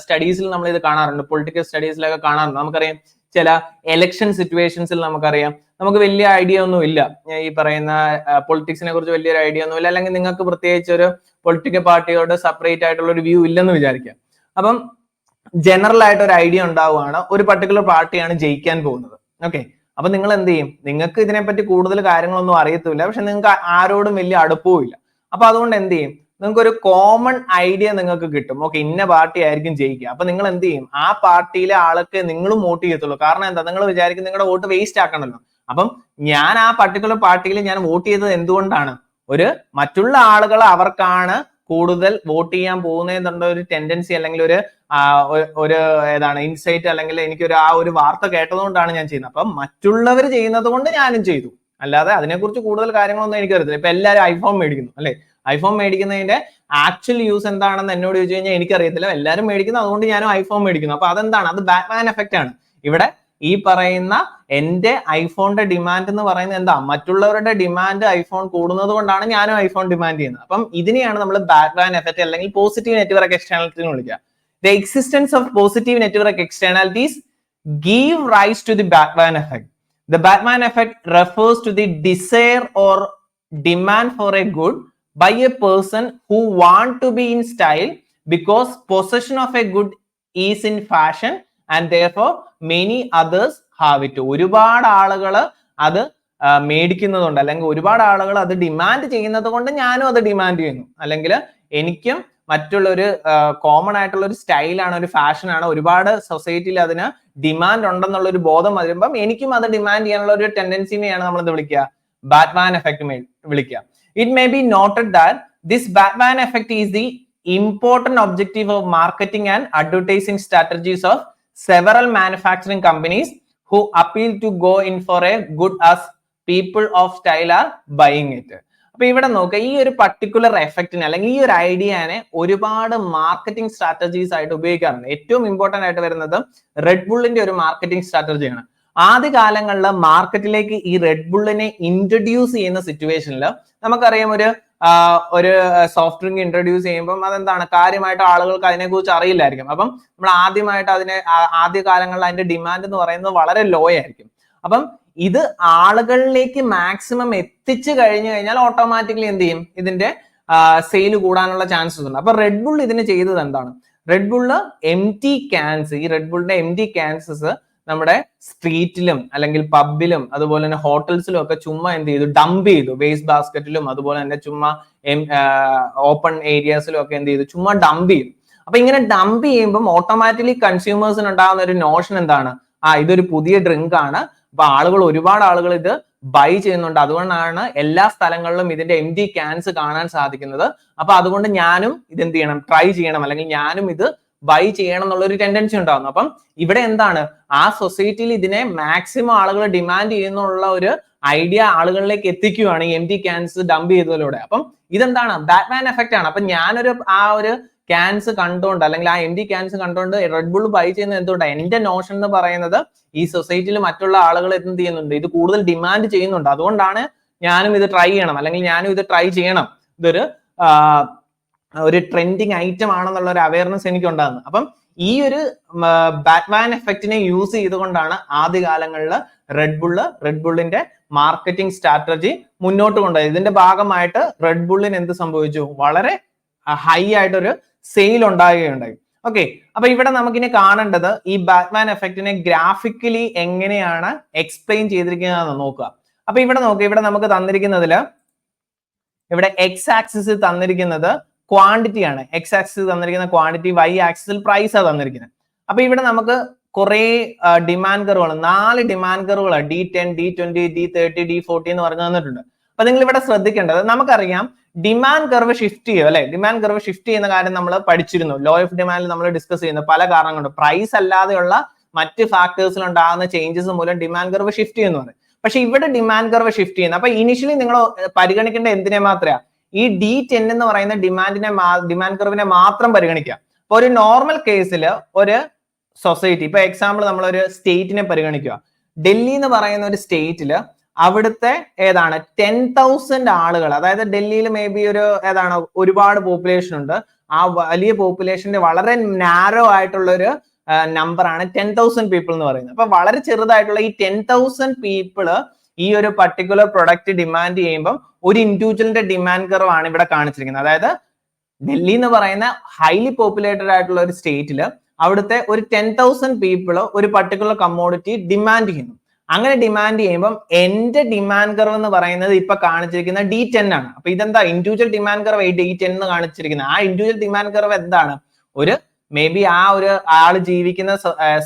സ്റ്റഡീസിൽ നമ്മൾ ഇത് കാണാറുണ്ട്, പൊളിറ്റിക്കൽ സ്റ്റഡീസിലൊക്കെ കാണാറുണ്ട്. നമുക്കറിയാം ചില എലക്ഷൻ സിറ്റുവേഷൻസിൽ നമുക്കറിയാം നമുക്ക് വലിയ ഐഡിയ ഒന്നും ഇല്ല, ഈ പറയുന്ന പൊളിറ്റിക്സിനെ കുറിച്ച് വലിയൊരു ഐഡിയ ഒന്നും ഇല്ല, അല്ലെങ്കിൽ നിങ്ങൾക്ക് പ്രത്യേകിച്ച് ഒരു പൊളിറ്റിക്കൽ പാർട്ടിയോട് സെപ്പറേറ്റ് ആയിട്ടുള്ള ഒരു വ്യൂ ഇല്ലെന്ന് വിചാരിക്കാം. അപ്പം ജനറൽ ആയിട്ട് ഒരു ഐഡിയ ഉണ്ടാവുകയാണ്, ഒരു പർട്ടിക്കുലർ പാർട്ടിയാണ് ജയിക്കാൻ പോകുന്നത്. ഓക്കെ, അപ്പൊ നിങ്ങൾ എന്ത് ചെയ്യും? നിങ്ങൾക്ക് ഇതിനെപ്പറ്റി കൂടുതൽ കാര്യങ്ങളൊന്നും അറിയത്തില്ല, പക്ഷെ നിങ്ങൾക്ക് ആരോടും വലിയ അടുപ്പവും ഇല്ല. അപ്പൊ അതുകൊണ്ട് എന്ത് ചെയ്യും? നിങ്ങൾക്ക് ഒരു കോമൺ ഐഡിയ നിങ്ങൾക്ക് കിട്ടും. ഓക്കെ, ഇന്ന പാർട്ടി ആയിരിക്കും ജയിക്കുക. അപ്പൊ നിങ്ങൾ എന്ത് ചെയ്യും? ആ പാർട്ടിയിലെ ആൾക്ക് നിങ്ങളും വോട്ട് ചെയ്യത്തുള്ളൂ. കാരണം എന്താ? നിങ്ങൾ വിചാരിക്കും നിങ്ങളുടെ വോട്ട് വേസ്റ്റ് ആക്കണമല്ലോ. അപ്പം ഞാൻ ആ പർട്ടിക്കുലർ പാർട്ടിയിൽ ഞാൻ വോട്ട് ചെയ്തത് എന്തുകൊണ്ടാണ്? ഒരു മറ്റുള്ള ആളുകൾ അവർക്കാണ് കൂടുതൽ വോട്ട് ചെയ്യാൻ പോകുന്നതെന്നുള്ള ഒരു ടെൻഡൻസി, അല്ലെങ്കിൽ ഒരു ഏതാണ് ഇൻസൈറ്റ്, അല്ലെങ്കിൽ എനിക്കൊരു ആ ഒരു വാർത്ത കേട്ടതുകൊണ്ടാണ് ഞാൻ ചെയ്യുന്നത്. അപ്പം മറ്റുള്ളവർ ചെയ്യുന്നത് കൊണ്ട് ഞാനും ചെയ്തു, അല്ലാതെ അതിനെക്കുറിച്ച് കൂടുതൽ കാര്യങ്ങളൊന്നും എനിക്ക് അറിയത്തില്ല. ഇപ്പൊ എല്ലാവരും ഐഫോൺ മേടിക്കുന്നു അല്ലെ? ഐഫോൺ മേടിക്കുന്നതിന്റെ ആക്ച്വൽ യൂസ് എന്താണെന്ന് എന്നോട് ചോദിച്ചു കഴിഞ്ഞാൽ എനിക്കറിയത്തില്ല. എല്ലാവരും മേടിക്കുന്നു, അതുകൊണ്ട് ഞാനും ഐഫോൺ മേടിക്കുന്നു. അപ്പൊ അതെന്താണ്? അത് ബാറ്റ് വാൻ എഫക്റ്റ് ആണ്. ഇവിടെ ഈ പറയുന്ന എന്റെ ഐഫോണിന്റെ ഡിമാൻഡ് എന്ന് പറയുന്നത് എന്താ? മറ്റുള്ളവരുടെ ഡിമാൻഡ് ഐഫോൺ കൂടുന്നത് കൊണ്ടാണ് ഞാനും ഐഫോൺ ഡിമാൻഡ് ചെയ്യുന്നത്. അപ്പം ഇതിനെയാണ് നമ്മൾ ബാറ്റ് വാൻ എഫക്റ്റ് അല്ലെങ്കിൽ പോസിറ്റീവ് നെറ്റ്വർക്ക് എക്സ്റ്റേണാലിറ്റി എന്ന് വിളിക്കുക. The existence of positive network externalities give rise to the Batman effect. The Batman effect refers to the desire or demand for a good by a person who want to be in style because possession of a good is in fashion and therefore many others have it. ഒരുപാട് ആളുകൾ അത് മേടിക്കുന്നതുകൊണ്ട്, അല്ലെങ്കിൽ ഒരുപാട് ആളുകൾ അത് demand ചെയ്യുന്നത് കൊണ്ട് ഞാനും അത് ഡിമാൻഡ് ചെയ്യുന്നു, അല്ലെങ്കിൽ എനിക്കും മറ്റുള്ളൊരു കോമൺ ആയിട്ടുള്ള ഒരു സ്റ്റൈലാണ്, ഒരു ഫാഷനാണ്, ഒരുപാട് സൊസൈറ്റിയിൽ അതിന് ഡിമാൻഡ് ഉണ്ടെന്നുള്ള ഒരു ബോധം വരുമ്പം എനിക്കും അത് ഡിമാൻഡ് ചെയ്യാനുള്ള ഒരു ടെൻഡൻസിനെയാണ് നമ്മൾ എന്ത് വിളിക്കുക? ബാറ്റ് വാൻ എഫക്ട് വിളിക്കുക. It may be noted that this bat van effect is the important objective of marketing and advertising strategies of several manufacturing companies who appeal to go in for a good as people of style are buying it. അപ്പൊ ഇവിടെ നോക്കുക, ഈ ഒരു particular എഫക്റ്റിനെ അല്ലെങ്കിൽ ഈ ഒരു ഐഡിയനെ ഒരുപാട് marketing strategies ആയിട്ട് ഉപയോഗിക്കാറുണ്ട്. ഏറ്റവും ഇമ്പോർട്ടന്റ് ആയിട്ട് വരുന്നത് റെഡ് ബുള്ളിന്റെ ഒരു മാർക്കറ്റിംഗ് സ്ട്രാറ്റജിയാണ്. ആദ്യ കാലങ്ങളിൽ മാർക്കറ്റിലേക്ക് ഈ റെഡ് ബുള്ളിനെ ഇൻട്രൊഡ്യൂസ് ചെയ്യുന്ന സിറ്റുവേഷനിൽ നമുക്കറിയാം, ഒരു സോഫ്റ്റ് ഡ്രിങ്ക് ഇൻട്രൊഡ്യൂസ് ചെയ്യുമ്പോൾ അതെന്താണ്, കാര്യമായിട്ട് ആളുകൾക്ക് അതിനെക്കുറിച്ച് അറിയില്ലായിരിക്കും. അപ്പം നമ്മൾ ആദ്യമായിട്ട് ആദ്യ കാലങ്ങളിൽ അതിന്റെ ഡിമാൻഡ് എന്ന് പറയുന്നത് വളരെ ലോ ആയിരിക്കും. അപ്പം ഇത് ആളുകളിലേക്ക് മാക്സിമം എത്തിച്ചു കഴിഞ്ഞു കഴിഞ്ഞാൽ ഓട്ടോമാറ്റിക്കലി എന്ത് ചെയ്യും? ഇതിന്റെ സെയിൽ കൂടാനുള്ള ചാൻസസ് ഉണ്ട്. അപ്പൊ റെഡ് ബുൾ ഇതിന് ചെയ്തത് എന്താണ്? റെഡ് ബുള്ള് ഈ റെഡ് ബുള്ളിന്റെ എംറ്റി ക്യാൻസസ് നമ്മുടെ സ്ട്രീറ്റിലും അല്ലെങ്കിൽ പബ്ബിലും അതുപോലെ തന്നെ ഹോട്ടൽസിലും ഒക്കെ ചുമ്മാ എന്ത് ചെയ്തു? ഡംപ് ചെയ്തു. വേസ്റ്റ് ബാസ്ക്കറ്റിലും അതുപോലെ തന്നെ ചുമ്മാ ഓപ്പൺ ഏരിയാസിലും ഒക്കെ എന്ത് ചെയ്തു? ചുമ്മാ ഡംപ് ചെയ്തു. അപ്പൊ ഇങ്ങനെ ഡംപ് ചെയ്യുമ്പോൾ ഓട്ടോമാറ്റിക്കലി കൺസ്യൂമേഴ്സിന് ഉണ്ടാകുന്ന ഒരു നോഷൻ എന്താണ്? ഇതൊരു പുതിയ ഡ്രിങ്ക് ആണ്, അപ്പൊ ഒരുപാട് ആളുകൾ ഇത് ബൈ ചെയ്യുന്നുണ്ട്, അതുകൊണ്ടാണ് എല്ലാ സ്ഥലങ്ങളിലും ഇതിന്റെ എംറ്റി ക്യാൻസ് കാണാൻ സാധിക്കുന്നത്. അപ്പൊ അതുകൊണ്ട് ഞാനും ഇതെന്ത് ചെയ്യണം? ട്രൈ ചെയ്യണം, അല്ലെങ്കിൽ ഞാനും ഇത് ബൈ ചെയ്യണം എന്നുള്ള ഒരു ടെൻഡൻസി ഉണ്ടാകുന്നു. അപ്പം ഇവിടെ എന്താണ്? ആ സൊസൈറ്റിയിൽ ഇതിനെ മാക്സിമം ആളുകൾ ഡിമാൻഡ് ചെയ്യുന്നുള്ള ഒരു ഐഡിയ ആളുകളിലേക്ക് എത്തിക്കുകയാണ് ഈ എംറ്റി ക്യാൻസ് ഡംപ് ചെയ്തതിലൂടെ. അപ്പം ഇതെന്താണ്? ബാറ്റ് വാൻ എഫക്റ്റ് ആണ്. അപ്പൊ ഞാനൊരു ക്യാൻസ് കണ്ടുകൊണ്ട് അല്ലെങ്കിൽ ആ എംറ്റി ക്യാൻസ് കണ്ടുകൊണ്ട് റെഡ് ബുൾ ബൈ ചെയ്യുന്നത് എന്തുകൊണ്ടാണ്? എന്റെ നോഷൻ എന്ന് പറയുന്നത് ഈ സൊസൈറ്റിയിൽ മറ്റുള്ള ആളുകൾ എന്ത് ചെയ്യുന്നുണ്ട്, ഇത് കൂടുതൽ ഡിമാൻഡ് ചെയ്യുന്നുണ്ട്, അതുകൊണ്ടാണ് ഞാനും ഇത് ട്രൈ ചെയ്യണം, അല്ലെങ്കിൽ ഞാനും ഇത് ട്രൈ ചെയ്യണം, ഇതൊരു ഒരു ട്രെൻഡിങ് ഐറ്റം ആണെന്നുള്ള ഒരു അവയർനെസ് എനിക്ക് ഉണ്ടാകുന്നത്. അപ്പം ഈ ഒരു ബാറ്റ്മാൻ എഫക്റ്റിനെ യൂസ് ചെയ്തുകൊണ്ടാണ് ആദ്യകാലങ്ങളിൽ റെഡ് ബുള്ളിന്റെ മാർക്കറ്റിംഗ് സ്ട്രാറ്റജി മുന്നോട്ട് കൊണ്ടുപോയത്. ഇതിന്റെ ഭാഗമായിട്ട് റെഡ് ബുള്ളിന് എന്ത് സംഭവിച്ചു? വളരെ ഹൈ ആയിട്ടൊരു സെയിൽ ഉണ്ടാകുകയുണ്ടായി. ഓക്കെ, അപ്പൊ ഇവിടെ നമുക്കിനി കാണേണ്ടത് ഈ ബാറ്റ്മാൻ എഫക്റ്റിനെ ഗ്രാഫിക്കലി എങ്ങനെയാണ് എക്സ്പ്ലെയിൻ ചെയ്തിരിക്കുന്നതെന്ന് നോക്കുക. അപ്പൊ ഇവിടെ നോക്കുക, ഇവിടെ നമുക്ക് തന്നിരിക്കുന്നതില് ഇവിടെ എക്സ് ആക്സിസ് തന്നിരിക്കുന്നത് ക്വാണ്ടിറ്റി ആണ്. എക്സ് ആക്സിസ് തന്നിരിക്കുന്ന ക്വാണ്ടിറ്റി, വൈ ആക്സിസിൽ പ്രൈസ് ആണ് തന്നിരിക്കുന്നത്. അപ്പൊ ഇവിടെ നമുക്ക് കുറെ ഡിമാൻഡ് കർവുകൾ, 4 ഡിമാൻഡ് കർവുകൾ D10, D20, D30, D40 എന്ന് പറഞ്ഞു തന്നിട്ടുണ്ട്. അപ്പൊ നിങ്ങൾ ഇവിടെ ശ്രദ്ധിക്കേണ്ടത്, നമുക്കറിയാം ഡിമാൻഡ് കർവ് ഷിഫ്റ്റ് ചെയ്യും അല്ലെ. ഡിമാൻഡ് കർവ് ഷിഫ്റ്റ് ചെയ്യുന്ന കാര്യം നമ്മൾ പഠിച്ചിരുന്നു. ലോ ഓഫ് ഡിമാൻഡിൽ നമ്മൾ ഡിസ്കസ് ചെയ്യുന്നു. പല കാരണങ്ങളുണ്ട്. പ്രൈസ് അല്ലാതെയുള്ള മറ്റ് ഫാക്ടേഴ്സിൽ ഉണ്ടാകുന്ന ചേഞ്ചസ് മൂലം ഡിമാൻഡ് കർവ് ഷിഫ്റ്റ് ചെയ്യുന്നു പറയും. പക്ഷെ ഇവിടെ ഡിമാൻഡ് കർവ് ഷിഫ്റ്റ് ചെയ്യുന്നത്, അപ്പൊ ഇനിഷ്യലി നിങ്ങൾ പരിഗണിക്കേണ്ട എന്തിനെ മാത്രമാണ്? ഈ D10 എന്ന് പറയുന്ന ഡിമാൻഡ് കർവിനെ മാത്രം പരിഗണിക്കുക. അപ്പൊ ഒരു നോർമൽ കേസിൽ ഒരു സൊസൈറ്റി, ഇപ്പൊ എക്സാമ്പിൾ നമ്മളൊരു സ്റ്റേറ്റിനെ പരിഗണിക്കുക. ഡൽഹി എന്ന് പറയുന്ന ഒരു സ്റ്റേറ്റില് അവിടുത്തെ ഏതാണ് 10,000 ആളുകൾ, അതായത് ഡൽഹിയിൽ മേ ബി ഒരു ഏതാണ് ഒരുപാട് പോപ്പുലേഷൻ ഉണ്ട്. ആ വലിയ പോപ്പുലേഷന്റെ വളരെ നാരോ ആയിട്ടുള്ള ഒരു നമ്പർ ആണ് 10,000 പീപ്പിൾ എന്ന് പറയുന്നത്. അപ്പൊ വളരെ ചെറുതായിട്ടുള്ള ഈ 10,000 പീപ്പിള് ഈ ഒരു പർട്ടിക്കുലർ പ്രൊഡക്റ്റ് ഡിമാൻഡ് ചെയ്യുമ്പോൾ ഒരു ഇൻഡിവിജ്വലിന്റെ ഡിമാൻഡ് കർവ് ആണ് ഇവിടെ കാണിച്ചിരിക്കുന്നത്. അതായത് ഡൽഹി എന്ന് പറയുന്ന ഹൈലി പോപ്പുലേറ്റഡ് ആയിട്ടുള്ള ഒരു സ്റ്റേറ്റില് അവിടുത്തെ ഒരു 10,000 പീപ്പിൾ ഒരു പർട്ടിക്കുലർ കമ്മോഡിറ്റി ഡിമാൻഡ് ചെയ്യുന്നു. അങ്ങനെ ഡിമാൻഡ് ചെയ്യുമ്പോൾ എന്റെ ഡിമാൻഡ് കർവ് എന്ന് പറയുന്നത് ഇപ്പൊ കാണിച്ചിരിക്കുന്ന D10 ആണ്. അപ്പൊ ഇതെന്താ? ഇൻഡിവിജ്വൽ ഡിമാൻഡ് കർവ് D10 എന്ന് കാണിച്ചിരിക്കുന്നത്. ആ ഇൻഡിവിജ്വൽ ഡിമാൻഡ് കർവ് എന്താണ്? ഒരു മേ ബി ആ ഒരു ആള് ജീവിക്കുന്ന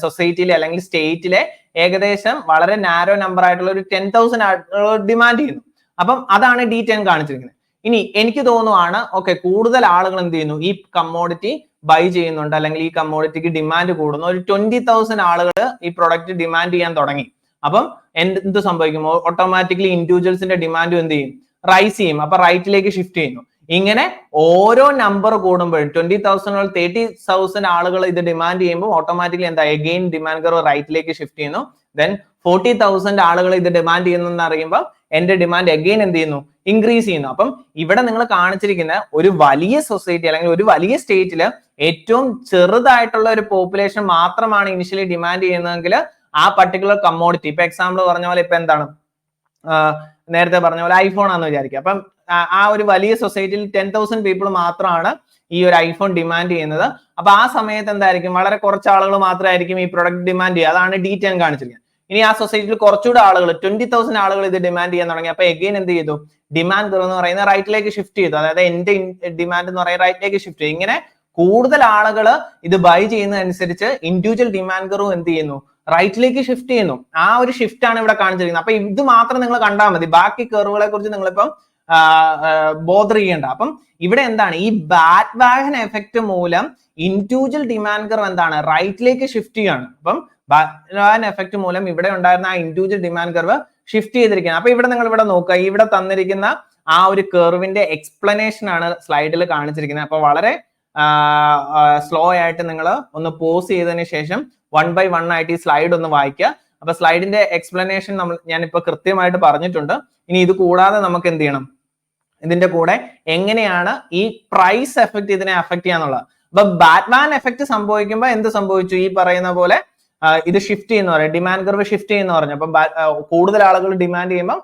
സൊസൈറ്റിയിലെ അല്ലെങ്കിൽ സ്റ്റേറ്റിലെ ഏകദേശം വളരെ നാരോ നമ്പർ ആയിട്ടുള്ള ഒരു 10,000 ഡിമാൻഡ് ചെയ്യുന്നു. അപ്പം അതാണ് D10 കാണിച്ചിരിക്കുന്നത്. ഇനി എനിക്ക് തോന്നുവാണ്, ഓക്കെ, കൂടുതൽ ആളുകൾ എന്ത് ചെയ്യുന്നു, ഈ കമ്മോഡിറ്റി ബൈ ചെയ്യുന്നുണ്ട്, അല്ലെങ്കിൽ ഈ കമ്മോഡിറ്റിക്ക് ഡിമാൻഡ് കൂടുന്നു. ഒരു 20,000 ആളുകൾ ഈ പ്രൊഡക്റ്റ് ഡിമാൻഡ് ചെയ്യാൻ തുടങ്ങി. അപ്പം എന്ത് സംഭവിക്കും? ഓട്ടോമാറ്റിക്കലി ഇൻഡിവിജ്വൽസിന്റെ ഡിമാൻഡ് എന്ത് ചെയ്യും? റൈസ് ചെയ്യും. അപ്പൊ റൈറ്റിലേക്ക് ഷിഫ്റ്റ് ചെയ്യുന്നു. ഇങ്ങനെ ഓരോ നമ്പർ കൂടുമ്പോഴും 20,000 30,000 ആളുകൾ ഇത് ഡിമാൻഡ് ചെയ്യുമ്പോൾ ഓട്ടോമാറ്റിക്കലി എന്താ? എഗെയിൻ ഡിമാൻഡ് കർവ് റൈറ്റിലേക്ക് ഷിഫ്റ്റ് ചെയ്യുന്നു. ദെൻ 40,000 ആളുകൾ ഇത് ഡിമാൻഡ് ചെയ്യുന്നു എന്ന് അറിയുമ്പോൾ എന്റെ ഡിമാൻഡ് എഗെയിൻ എന്ത് ചെയ്യുന്നു? ഇൻക്രീസ് ചെയ്യുന്നു. അപ്പം ഇവിടെ നിങ്ങൾ കാണിച്ചിരിക്കുന്ന ഒരു വലിയ സൊസൈറ്റി അല്ലെങ്കിൽ ഒരു വലിയ സ്റ്റേറ്റില് ഏറ്റവും ചെറുതായിട്ടുള്ള ഒരു പോപ്പുലേഷൻ മാത്രമാണ് ഇനിഷ്യലി ഡിമാൻഡ് ചെയ്യുന്നതെങ്കിൽ ആ പർട്ടിക്കുലർ കമ്മോഡിറ്റി, ഇപ്പൊ എക്സാമ്പിൾ പറഞ്ഞ പോലെ ഇപ്പൊ എന്താണ്, നേരത്തെ പറഞ്ഞ പോലെ ഐഫോൺ ആണെന്ന് വിചാരിക്കുക. അപ്പം ആ ഒരു വലിയ സൊസൈറ്റിയിൽ 10,000 പീപ്പിൾ മാത്രമാണ് ഈ ഒരു ഐഫോൺ ഡിമാൻഡ് ചെയ്യുന്നത്. അപ്പൊ ആ സമയത്ത് എന്തായിരിക്കും? വളരെ കുറച്ച് ആളുകൾ മാത്രമായിരിക്കും ഈ പ്രൊഡക്റ്റ് ഡിമാൻഡ് ചെയ്യുക. അതാണ് D10 കാണിച്ചിരിക്കുന്നത്. ഇനി ആ സൊസൈറ്റിയിൽ കുറച്ചുകൂടെ ആളുകൾ 20,000 ആളുകൾ ഇത് ഡിമാൻഡ് ചെയ്യാൻ തുടങ്ങി. അപ്പൊ എഗെയിൻ എന്ത് ചെയ്തു? ഡിമാൻഡ് കർവ് എന്ന് പറയുന്നത് റൈറ്റിലേക്ക് ഷിഫ്റ്റ് ചെയ്തു. അതായത് എന്റെ ഡിമാൻഡ് എന്ന് പറയുന്നത് റൈറ്റിലേക്ക് ഷിഫ്റ്റ് ചെയ്തു. ഇങ്ങനെ കൂടുതൽ ആളുകൾ ഇത് ബൈ ചെയ്യുന്നതനുസരിച്ച് ഇൻഡിവിജ്വൽ ഡിമാൻഡ് കർവ് എന്ത് ചെയ്യുന്നു? റൈറ്റിലേക്ക് ഷിഫ്റ്റ് ചെയ്യുന്നു. ആ ഒരു ഷിഫ്റ്റ് ആണ് ഇവിടെ കാണിച്ചിരിക്കുന്നത്. അപ്പൊ ഇത് മാത്രം നിങ്ങൾ കണ്ടാൽ മതി, ബാക്കി കർവുകളെ കുറിച്ച് നിങ്ങളിപ്പം ബോധർ ചെയ്യേണ്ട. അപ്പം ഇവിടെ എന്താണ്? ഈ ബാറ്റ്വാഗൺ എഫക്ട് മൂലം ഇൻഡിവിജ്വൽ ഡിമാൻഡ് കർവ് എന്താണ്? റൈറ്റിലേക്ക് ഷിഫ്റ്റ് ചെയ്യാണ്. അപ്പം ബാറ്റ്വാഗൺ എഫക്ട് മൂലം ഇവിടെ ഉണ്ടായിരുന്ന ആ ഇൻഡിവിജ്വൽ ഡിമാൻഡ് കർവ് ഷിഫ്റ്റ് ചെയ്തിരിക്കുകയാണ്. അപ്പൊ ഇവിടെ നിങ്ങൾ ഇവിടെ നോക്കുക, ഇവിടെ തന്നിരിക്കുന്ന ആ ഒരു കർവിന്റെ എക്സ്പ്ലനേഷൻ ആണ് സ്ലൈഡിൽ കാണിച്ചിരിക്കുന്നത്. അപ്പൊ വളരെ സ്ലോ ആയിട്ട് നിങ്ങൾ ഒന്ന് പോസ് ചെയ്തതിന് ശേഷം 1 by 1 ആയിട്ട് ഈ സ്ലൈഡ് ഒന്ന് വായിക്കുക. അപ്പൊ സ്ലൈഡിന്റെ എക്സ്പ്ലനേഷൻ ഞാനിപ്പോ കൃത്യമായിട്ട് പറഞ്ഞിട്ടുണ്ട്. ഇനി ഇത് കൂടാതെ നമുക്ക് എന്ത് ചെയ്യണം? ഇതിന്റെ കൂടെ എങ്ങനെയാണ് ഈ പ്രൈസ് എഫക്ട് ഇതിനെ അഫക്ട് ചെയ്യാന്നുള്ളത്. അപ്പൊ ബാറ്റ്മാൻ എഫക്ട് സംഭവിക്കുമ്പോൾ എന്ത് സംഭവിച്ചു? ഈ പറയുന്ന പോലെ ഇത് ഷിഫ്റ്റ് ചെയ്യുന്ന പറയാം, ഡിമാൻഡ് കർവ് ഷിഫ്റ്റ് ചെയ്യുന്ന പറഞ്ഞു. അപ്പൊ കൂടുതൽ ആളുകൾ ഡിമാൻഡ് ചെയ്യുമ്പോൾ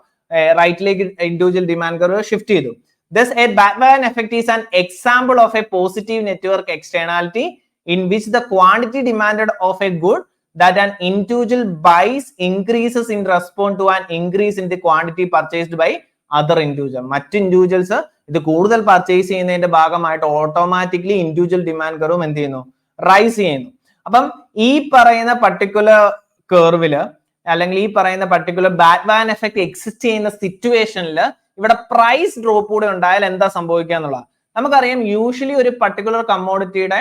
റൈറ്റിലേക്ക് ഇൻഡിവിജ്വൽ ഡിമാൻഡ് കർവ് ഷിഫ്റ്റ് ചെയ്തു. Thus, a Batman effect is an example of a positive network externality in which the quantity demanded of a good that an individual buys increases in response to an increase in the quantity purchased by other individual. മറ്റ് individuals ഇത് കൂടുതൽ purchase ചെയ്യുന്നതിന്റെ ഭാഗമായിട്ട് automatically individual demand കർവും എന്ത് ചെയ്യുന്നു? Rice ചെയ്യുന്നു. അപ്പം ഈ പറയുന്ന പർട്ടിക്കുലർ കർവില് അല്ലെങ്കിൽ ഈ പറയുന്ന പർട്ടിക്കുലർ ബാറ്റ്മാൻ എഫക്ട് എക്സിസ്റ്റ് ചെയ്യുന്ന സിറ്റുവേഷനിൽ ഇവിടെ പ്രൈസ് ഡ്രോപ്പ് കൂടെ ഉണ്ടായാൽ എന്താ സംഭവിക്കുക എന്നുള്ളത് നമുക്കറിയാം. യൂഷ്വലി ഒരു പർട്ടിക്കുലർ കമ്മോഡിറ്റിയുടെ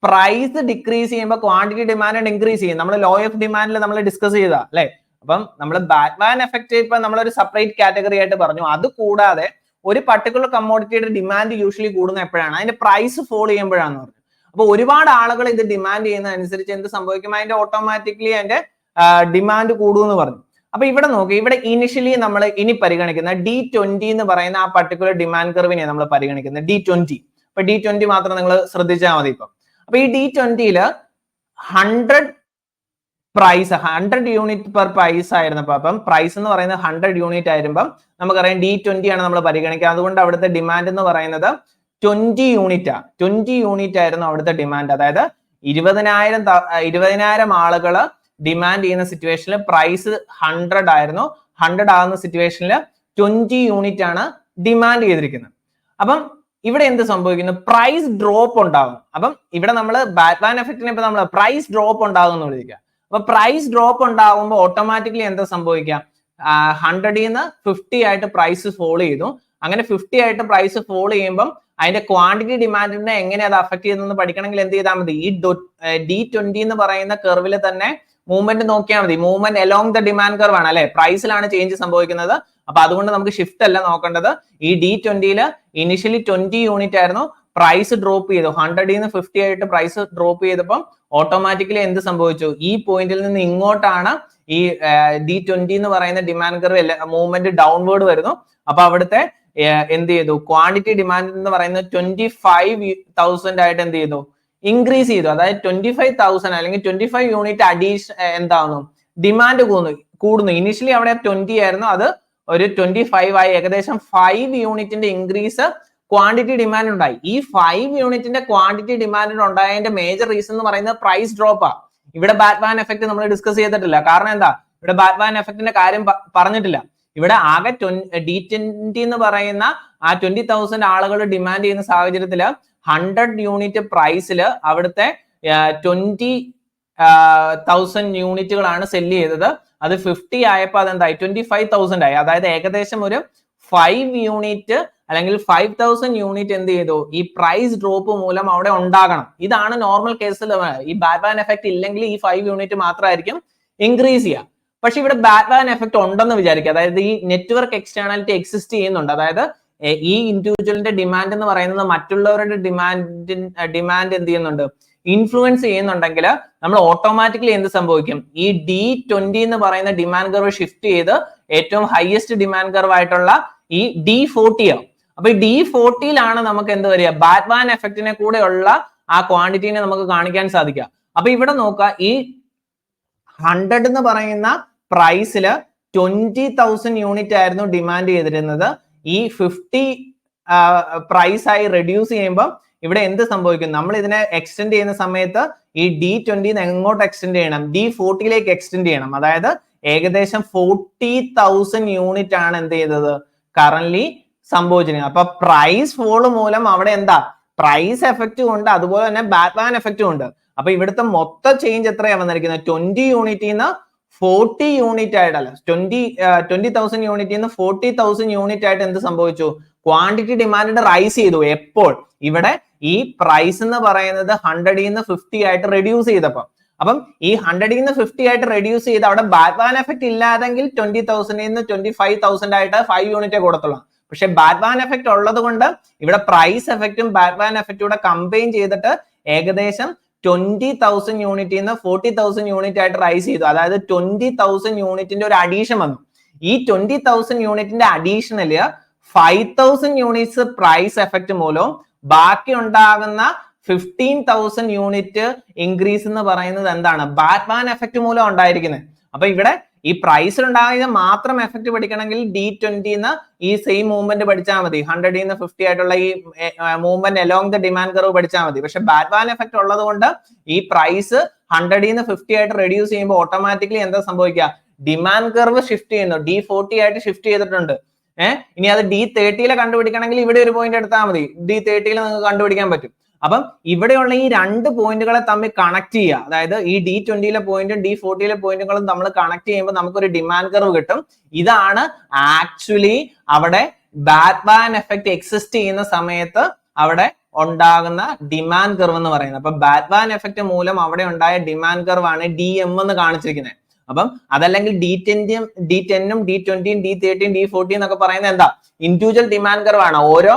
പ്രൈസ് ഡിക്രീസ് ചെയ്യുമ്പോൾ ക്വാണ്ടിറ്റി ഡിമാൻഡ് ഇൻക്രീസ് ചെയ്യും. നമ്മൾ ലോ ഓഫ് ഡിമാൻഡിൽ നമ്മൾ ഡിസ്കസ് ചെയ്താ അല്ലെ. അപ്പം നമ്മൾ ബാറ്റ്മാൻ എഫക്ട് ഇപ്പൊ നമ്മളൊരു സെപ്പറേറ്റ് കാറ്റഗറി ആയിട്ട് പറഞ്ഞു. അത് കൂടാതെ ഒരു പർട്ടിക്കുലർ കമ്മോഡിറ്റിയുടെ ഡിമാൻഡ് യൂഷ്വലി കൂടുന്ന എപ്പോഴാണ്? അതിന്റെ പ്രൈസ് ഫോൾ ചെയ്യുമ്പോഴാണെന്ന് പറഞ്ഞു. അപ്പൊ ഒരുപാട് ആളുകൾ ഇത് ഡിമാൻഡ് ചെയ്യുന്നതനുസരിച്ച് എന്ത് സംഭവിക്കും? അതിന്റെ ഓട്ടോമാറ്റിക്കലി അതിന്റെ ഡിമാൻഡ് കൂടുമെന്ന് പറഞ്ഞു. അപ്പൊ ഇവിടെ നോക്കി, ഇവിടെ ഇനിഷ്യലി നമ്മൾ ഇനി പരിഗണിക്കുന്ന D20 എന്ന് പറയുന്ന ആ പർട്ടിക്കുലർ ഡിമാൻഡ് കർവിനെ നമ്മൾ പരിഗണിക്കുന്നത് D20. അപ്പൊ D20 മാത്രം നിങ്ങൾ ശ്രദ്ധിച്ചാൽ മതി ഇപ്പം. അപ്പൊ ഈ D20യില് 100 പ്രൈസ് 100 യൂണിറ്റ് പെർ പ്രൈസ് ആയിരുന്നപ്പോ, അപ്പം പ്രൈസ് എന്ന് പറയുന്നത് 100 യൂണിറ്റ് ആയിരുമ്പം നമുക്കറിയാം D20 ആണ് നമ്മൾ പരിഗണിക്കുക. അതുകൊണ്ട് അവിടുത്തെ ഡിമാൻഡ് എന്ന് പറയുന്നത് 20 യൂണിറ്റാ. 20 യൂണിറ്റ് ആയിരുന്നു അവിടുത്തെ ഡിമാൻഡ്. അതായത് 20,000 ആളുകൾ ഡിമാൻഡ് ചെയ്യുന്ന സിറ്റുവേഷനിൽ പ്രൈസ് 100 ആയിരുന്നു. 100 ആകുന്ന സിറ്റുവേഷനിൽ 20 യൂണിറ്റ് ആണ് ഡിമാൻഡ് ചെയ്തിരിക്കുന്നത്. അപ്പം ഇവിടെ എന്ത് സംഭവിക്കുന്നു? പ്രൈസ് ഡ്രോപ്പ് ഉണ്ടാകും. അപ്പം ഇവിടെ നമ്മൾ ബാറ്റ്മാൻ എഫക്റ്റിനെ ഇപ്പൊ നമ്മൾ പ്രൈസ് ഡ്രോപ്പ് ഉണ്ടാകും എന്ന് വിളിക്കുക. അപ്പൊ പ്രൈസ് ഡ്രോപ്പ് ഉണ്ടാകുമ്പോൾ ഓട്ടോമാറ്റിക്കലി എന്താ സംഭവിക്കുക? 100ൽ നിന്ന് 50 ആയിട്ട് പ്രൈസ് ഫോൾ ചെയ്തു. അങ്ങനെ 50 ആയിട്ട് പ്രൈസ് ഫോൾ ചെയ്യുമ്പോൾ അതിന്റെ ക്വാണ്ടിറ്റി ഡിമാൻഡിനെ എങ്ങനെ അത് അഫക്ട് ചെയ്യുന്നതെന്ന് പഠിക്കണമെങ്കിൽ എന്ത് ചെയ്താൽ മതി? ഈ D20 എന്ന് പറയുന്ന കർവിൽ തന്നെ മൂവ്മെന്റ് നോക്കിയാൽ മതി. Movement along the demand curve ആണ് അല്ലെ, പ്രൈസിലാണ് ചേഞ്ച് സംഭവിക്കുന്നത്. അപ്പൊ അതുകൊണ്ട് നമുക്ക് ഷിഫ്റ്റ് അല്ല നോക്കേണ്ടത്. ഈ D20യില് ഇനിഷ്യലി 20 യൂണിറ്റ് ആയിരുന്നു, പ്രൈസ് ഡ്രോപ്പ് ചെയ്തു. 100ൽ നിന്ന് 50 ആയിട്ട് പ്രൈസ് ഡ്രോപ്പ് ചെയ്തപ്പം ഓട്ടോമാറ്റിക്കലി എന്ത് സംഭവിച്ചു? ഈ പോയിന്റിൽ നിന്ന് ഇങ്ങോട്ടാണ് ഈ D20 എന്ന് പറയുന്ന ഡിമാൻഡ് കർവ് മൂവ്മെന്റ് ഡൗൺവേർഡ് വരുന്നു. അപ്പൊ അവിടുത്തെ എന്ത് ചെയ്തു? ക്വാണ്ടിറ്റി ഡിമാൻഡ് എന്ന് പറയുന്നത് 25,000 ആയിട്ട് എന്ത് ചെയ്തു? ഇൻക്രീസ് ചെയ്തു. അതായത് 25,000 അല്ലെങ്കിൽ 25 യൂണിറ്റ് അഡീഷൻ എന്താവുന്നു? ഡിമാൻഡ് കൂടുന്നു. ഇനിഷ്യലി അവിടെ 20 ആയിരുന്നു, അത് ഒരു 25 ആയി. ഏകദേശം 5 യൂണിറ്റിന്റെ ഇൻക്രീസ് ക്വാണ്ടിറ്റി ഡിമാൻഡ് ഉണ്ടായി. ഈ 5 യൂണിറ്റിന്റെ ക്വാണ്ടിറ്റി ഡിമാൻഡ് ഉണ്ടായതിന്റെ മേജർ റീസൺ എന്ന് പറയുന്നത് പ്രൈസ് ഡ്രോപ്പാ. ഇവിടെ ബാറ്റ്മാൻ എഫക്ട് നമ്മൾ ഡിസ്കസ് ചെയ്തിട്ടില്ല. കാരണം എന്താ? ഇവിടെ ബാറ്റ്മാൻ എഫക്റ്റിന്റെ കാര്യം പറഞ്ഞിട്ടില്ല. ഇവിടെ ആകെ D20 എന്ന് പറയുന്ന ആ 20,000 ആളുകൾ ഡിമാൻഡ് ചെയ്യുന്ന സാഹചര്യത്തില് 100 യൂണിറ്റ് പ്രൈസില് അവിടുത്തെ 20,000 യൂണിറ്റുകളാണ് സെല്ല് ചെയ്തത്. അത് 50 ആയപ്പോ അതെന്തായി? 25,000 ആയി. അതായത് ഏകദേശം ഒരു 5 യൂണിറ്റ് അല്ലെങ്കിൽ 5,000 യൂണിറ്റ് എന്ത് ചെയ്തു? ഈ പ്രൈസ് ഡ്രോപ്പ് മൂലം അവിടെ ഉണ്ടാകണം. ഇതാണ് നോർമൽ കേസിൽ. ഈ ബാറ്റ്മാൻ എഫക്ട് ഇല്ലെങ്കിൽ ഈ 5 യൂണിറ്റ് മാത്രമായിരിക്കും ഇൻക്രീസ് ചെയ്യുക. പക്ഷെ ഇവിടെ ബാറ്റ്മാൻ എഫക്ട് ഉണ്ടെന്ന് വിചാരിക്കുക. അതായത് ഈ നെറ്റ്വർക്ക് എക്സ്റ്റേണാലിറ്റി എക്സിസ്റ്റ് ചെയ്യുന്നുണ്ട്. അതായത് ഈ ഇൻഡിവിജ്വലിന്റെ ഡിമാൻഡ് എന്ന് പറയുന്നത് മറ്റുള്ളവരുടെ ഡിമാൻഡ് എന്ത് ചെയ്യുന്നുണ്ട്? ഇൻഫ്ലുവൻസ് ചെയ്യുന്നുണ്ടെങ്കിൽ നമ്മൾ ഓട്ടോമാറ്റിക്കലി എന്ത് സംഭവിക്കും? ഈ D20 എന്ന് പറയുന്ന ഡിമാൻഡ് കർവ് ഷിഫ്റ്റ് ചെയ്ത് ഏറ്റവും ഹയസ്റ്റ് ഡിമാൻഡ് കർവ് ആയിട്ടുള്ള ഈ D40 ആവും. അപ്പൊ ഈ D40യിലാണ് നമുക്ക് എന്ത് വരിക? ബാറ്റ്മാൻ എഫക്റ്റിനെ കൂടെ ഉള്ള ആ ക്വാണ്ടിറ്റിനെ നമുക്ക് കാണിക്കാൻ സാധിക്കുക. അപ്പൊ ഇവിടെ നോക്കുക, ഈ 100 എന്ന് പറയുന്ന പ്രൈസില് 20,000 യൂണിറ്റ് ആയിരുന്നു ഡിമാൻഡ് ചെയ്തിരുന്നത്. ഈ 50 പ്രൈസ് ആയി റെഡ്യൂസ് ചെയ്യുമ്പോൾ ഇവിടെ എന്ത് സംഭവിക്കും? നമ്മൾ ഇതിനെ എക്സ്റ്റെൻഡ് ചെയ്യുന്ന സമയത്ത് ഈ D20 എങ്ങോട്ട് എക്സ്റ്റെൻഡ് ചെയ്യണം? D40യിലേക്ക് എക്സ്റ്റെൻഡ് ചെയ്യണം. അതായത് ഏകദേശം 40,000 യൂണിറ്റ് ആണ് എന്ത് ചെയ്തത്? കറന്റ്ലി സംഭവിച്ചിരിക്കുന്നത്. അപ്പൊ പ്രൈസ് ഫോള് മൂലം അവിടെ എന്താ? പ്രൈസ് എഫക്റ്റും ഉണ്ട്, അതുപോലെ തന്നെ ബാറ്റ്മാൻ എഫക്റ്റും ഉണ്ട്. അപ്പൊ ഇവിടുത്തെ മൊത്തം ചേഞ്ച് എത്രയാണ് വന്നിരിക്കുന്നത്? 20 യൂണിറ്റിൽ നിന്ന് 40 യൂണിറ്റ് ആയിട്ടല്ല, 20,000 യൂണിറ്റിൽ നിന്ന് 40,000 യൂണിറ്റ് ആയിട്ട് എന്ത് സംഭവിച്ചു? ക്വാണ്ടിറ്റി ഡിമാൻഡ് റൈസ് ചെയ്തു. എപ്പോൾ? ഇവിടെ ഈ പ്രൈസ് എന്ന് പറയുന്നത് 100ൽ നിന്ന് 50 ആയിട്ട് റെഡ്യൂസ് ചെയ്തപ്പോൾ. അപ്പം ഈ 100ൽ നിന്ന് 50 ആയിട്ട് റെഡ്യൂസ് ചെയ്ത് അവിടെ ബാറ്റ്മാൻ എഫക്ട് ഇല്ലാതെങ്കിൽ 20,000ൽ നിന്ന് 25,000 ആയിട്ട് 5 യൂണിറ്റ് കൊടുത്തുള്ളൂ. പക്ഷെ ബാറ്റ്മാൻ എഫക്ട് ഉള്ളത് കൊണ്ട് ഇവിടെ പ്രൈസ് എഫക്റ്റും ബാറ്റ്മാൻ എഫക്റ്റും കൂടെ കമ്പൈൻ ചെയ്തിട്ട് ഏകദേശം 20,000 യൂണിറ്റിൽ നിന്ന് 40,000 യൂണിറ്റ് ആയിട്ട് റൈസ് ചെയ്തു. അതായത് 20,000 യൂണിറ്റിന്റെ ഒരു അഡീഷൻ വന്നു. ഈ 20,000 യൂണിറ്റിന്റെ അഡീഷണല് 5,000 യൂണിറ്റ്സ് പ്രൈസ് എഫക്ട് മൂലവും ബാക്കി ഉണ്ടാകുന്ന 15,000 യൂണിറ്റ് ഇൻക്രീസ് എന്ന് പറയുന്നത് എന്താണ്? ബാറ്റ്മാൻ എഫക്ട് മൂലം ഉണ്ടായിരിക്കുന്നത്. അപ്പൊ ഇവിടെ ഈ പ്രൈസിൽ ഉണ്ടാകുന്ന മാത്രം എഫക്ട് പഠിക്കണമെങ്കിൽ D20 ഈ സെയിം മൂവ്മെന്റ് പഠിച്ചാൽ മതി. 100ൽ നിന്ന് 50 ആയിട്ടുള്ള ഈ movement along the demand curve പഠിച്ചാൽ മതി. പക്ഷെ ബാറ്റ്മാൻ എഫക്ട് ഉള്ളത് കൊണ്ട് ഈ പ്രൈസ് 100ൽ നിന്ന് 50 ആയിട്ട് റെഡ്യൂസ് ചെയ്യുമ്പോൾ ഓട്ടോമാറ്റിക്കലി എന്താ സംഭവിക്കുക? ഡിമാൻഡ് കർവ് ഷിഫ്റ്റ് ചെയ്യുന്നു. D40 ആയിട്ട് ഷിഫ്റ്റ് ചെയ്തിട്ടുണ്ട്. ഇനി അത് D30 കണ്ടുപിടിക്കണമെങ്കിൽ ഇവിടെ ഒരു പോയിന്റ് എടുത്താൽ മതി. D30 നിങ്ങൾക്ക് കണ്ടുപിടിക്കാൻ പറ്റും. അപ്പം ഇവിടെയുള്ള ഈ രണ്ട് പോയിന്റുകളെ തമ്മിൽ കണക്ട് ചെയ്യുക. അതായത് ഈ D20 പോയിന്റും D40 പോയിന്റുകളും നമ്മൾ കണക്ട് ചെയ്യുമ്പോൾ നമുക്കൊരു ഡിമാൻഡ് കർവ് കിട്ടും. ഇതാണ് ആക്ച്വലി അവിടെ ബാറ്റ്മാൻ എഫക്ട് എക്സിസ്റ്റ് ചെയ്യുന്ന സമയത്ത് അവിടെ ഉണ്ടാകുന്ന ഡിമാൻഡ് കർവ് എന്ന് പറയുന്നത്. അപ്പൊ ബാറ്റ്മാൻ എഫക്ട് മൂലം അവിടെ ഉണ്ടായ ഡിമാൻഡ് കർവ് ആണ് DM എന്ന് കാണിച്ചിരിക്കുന്നത്. അപ്പം അതല്ലെങ്കിൽ D10ഉം D20ഉം D30 D40 എന്നൊക്കെ പറയുന്നത് എന്താ, ഇൻഡിവിജ്വൽ ഡിമാൻഡ് കർവ് ആണ്. ഓരോ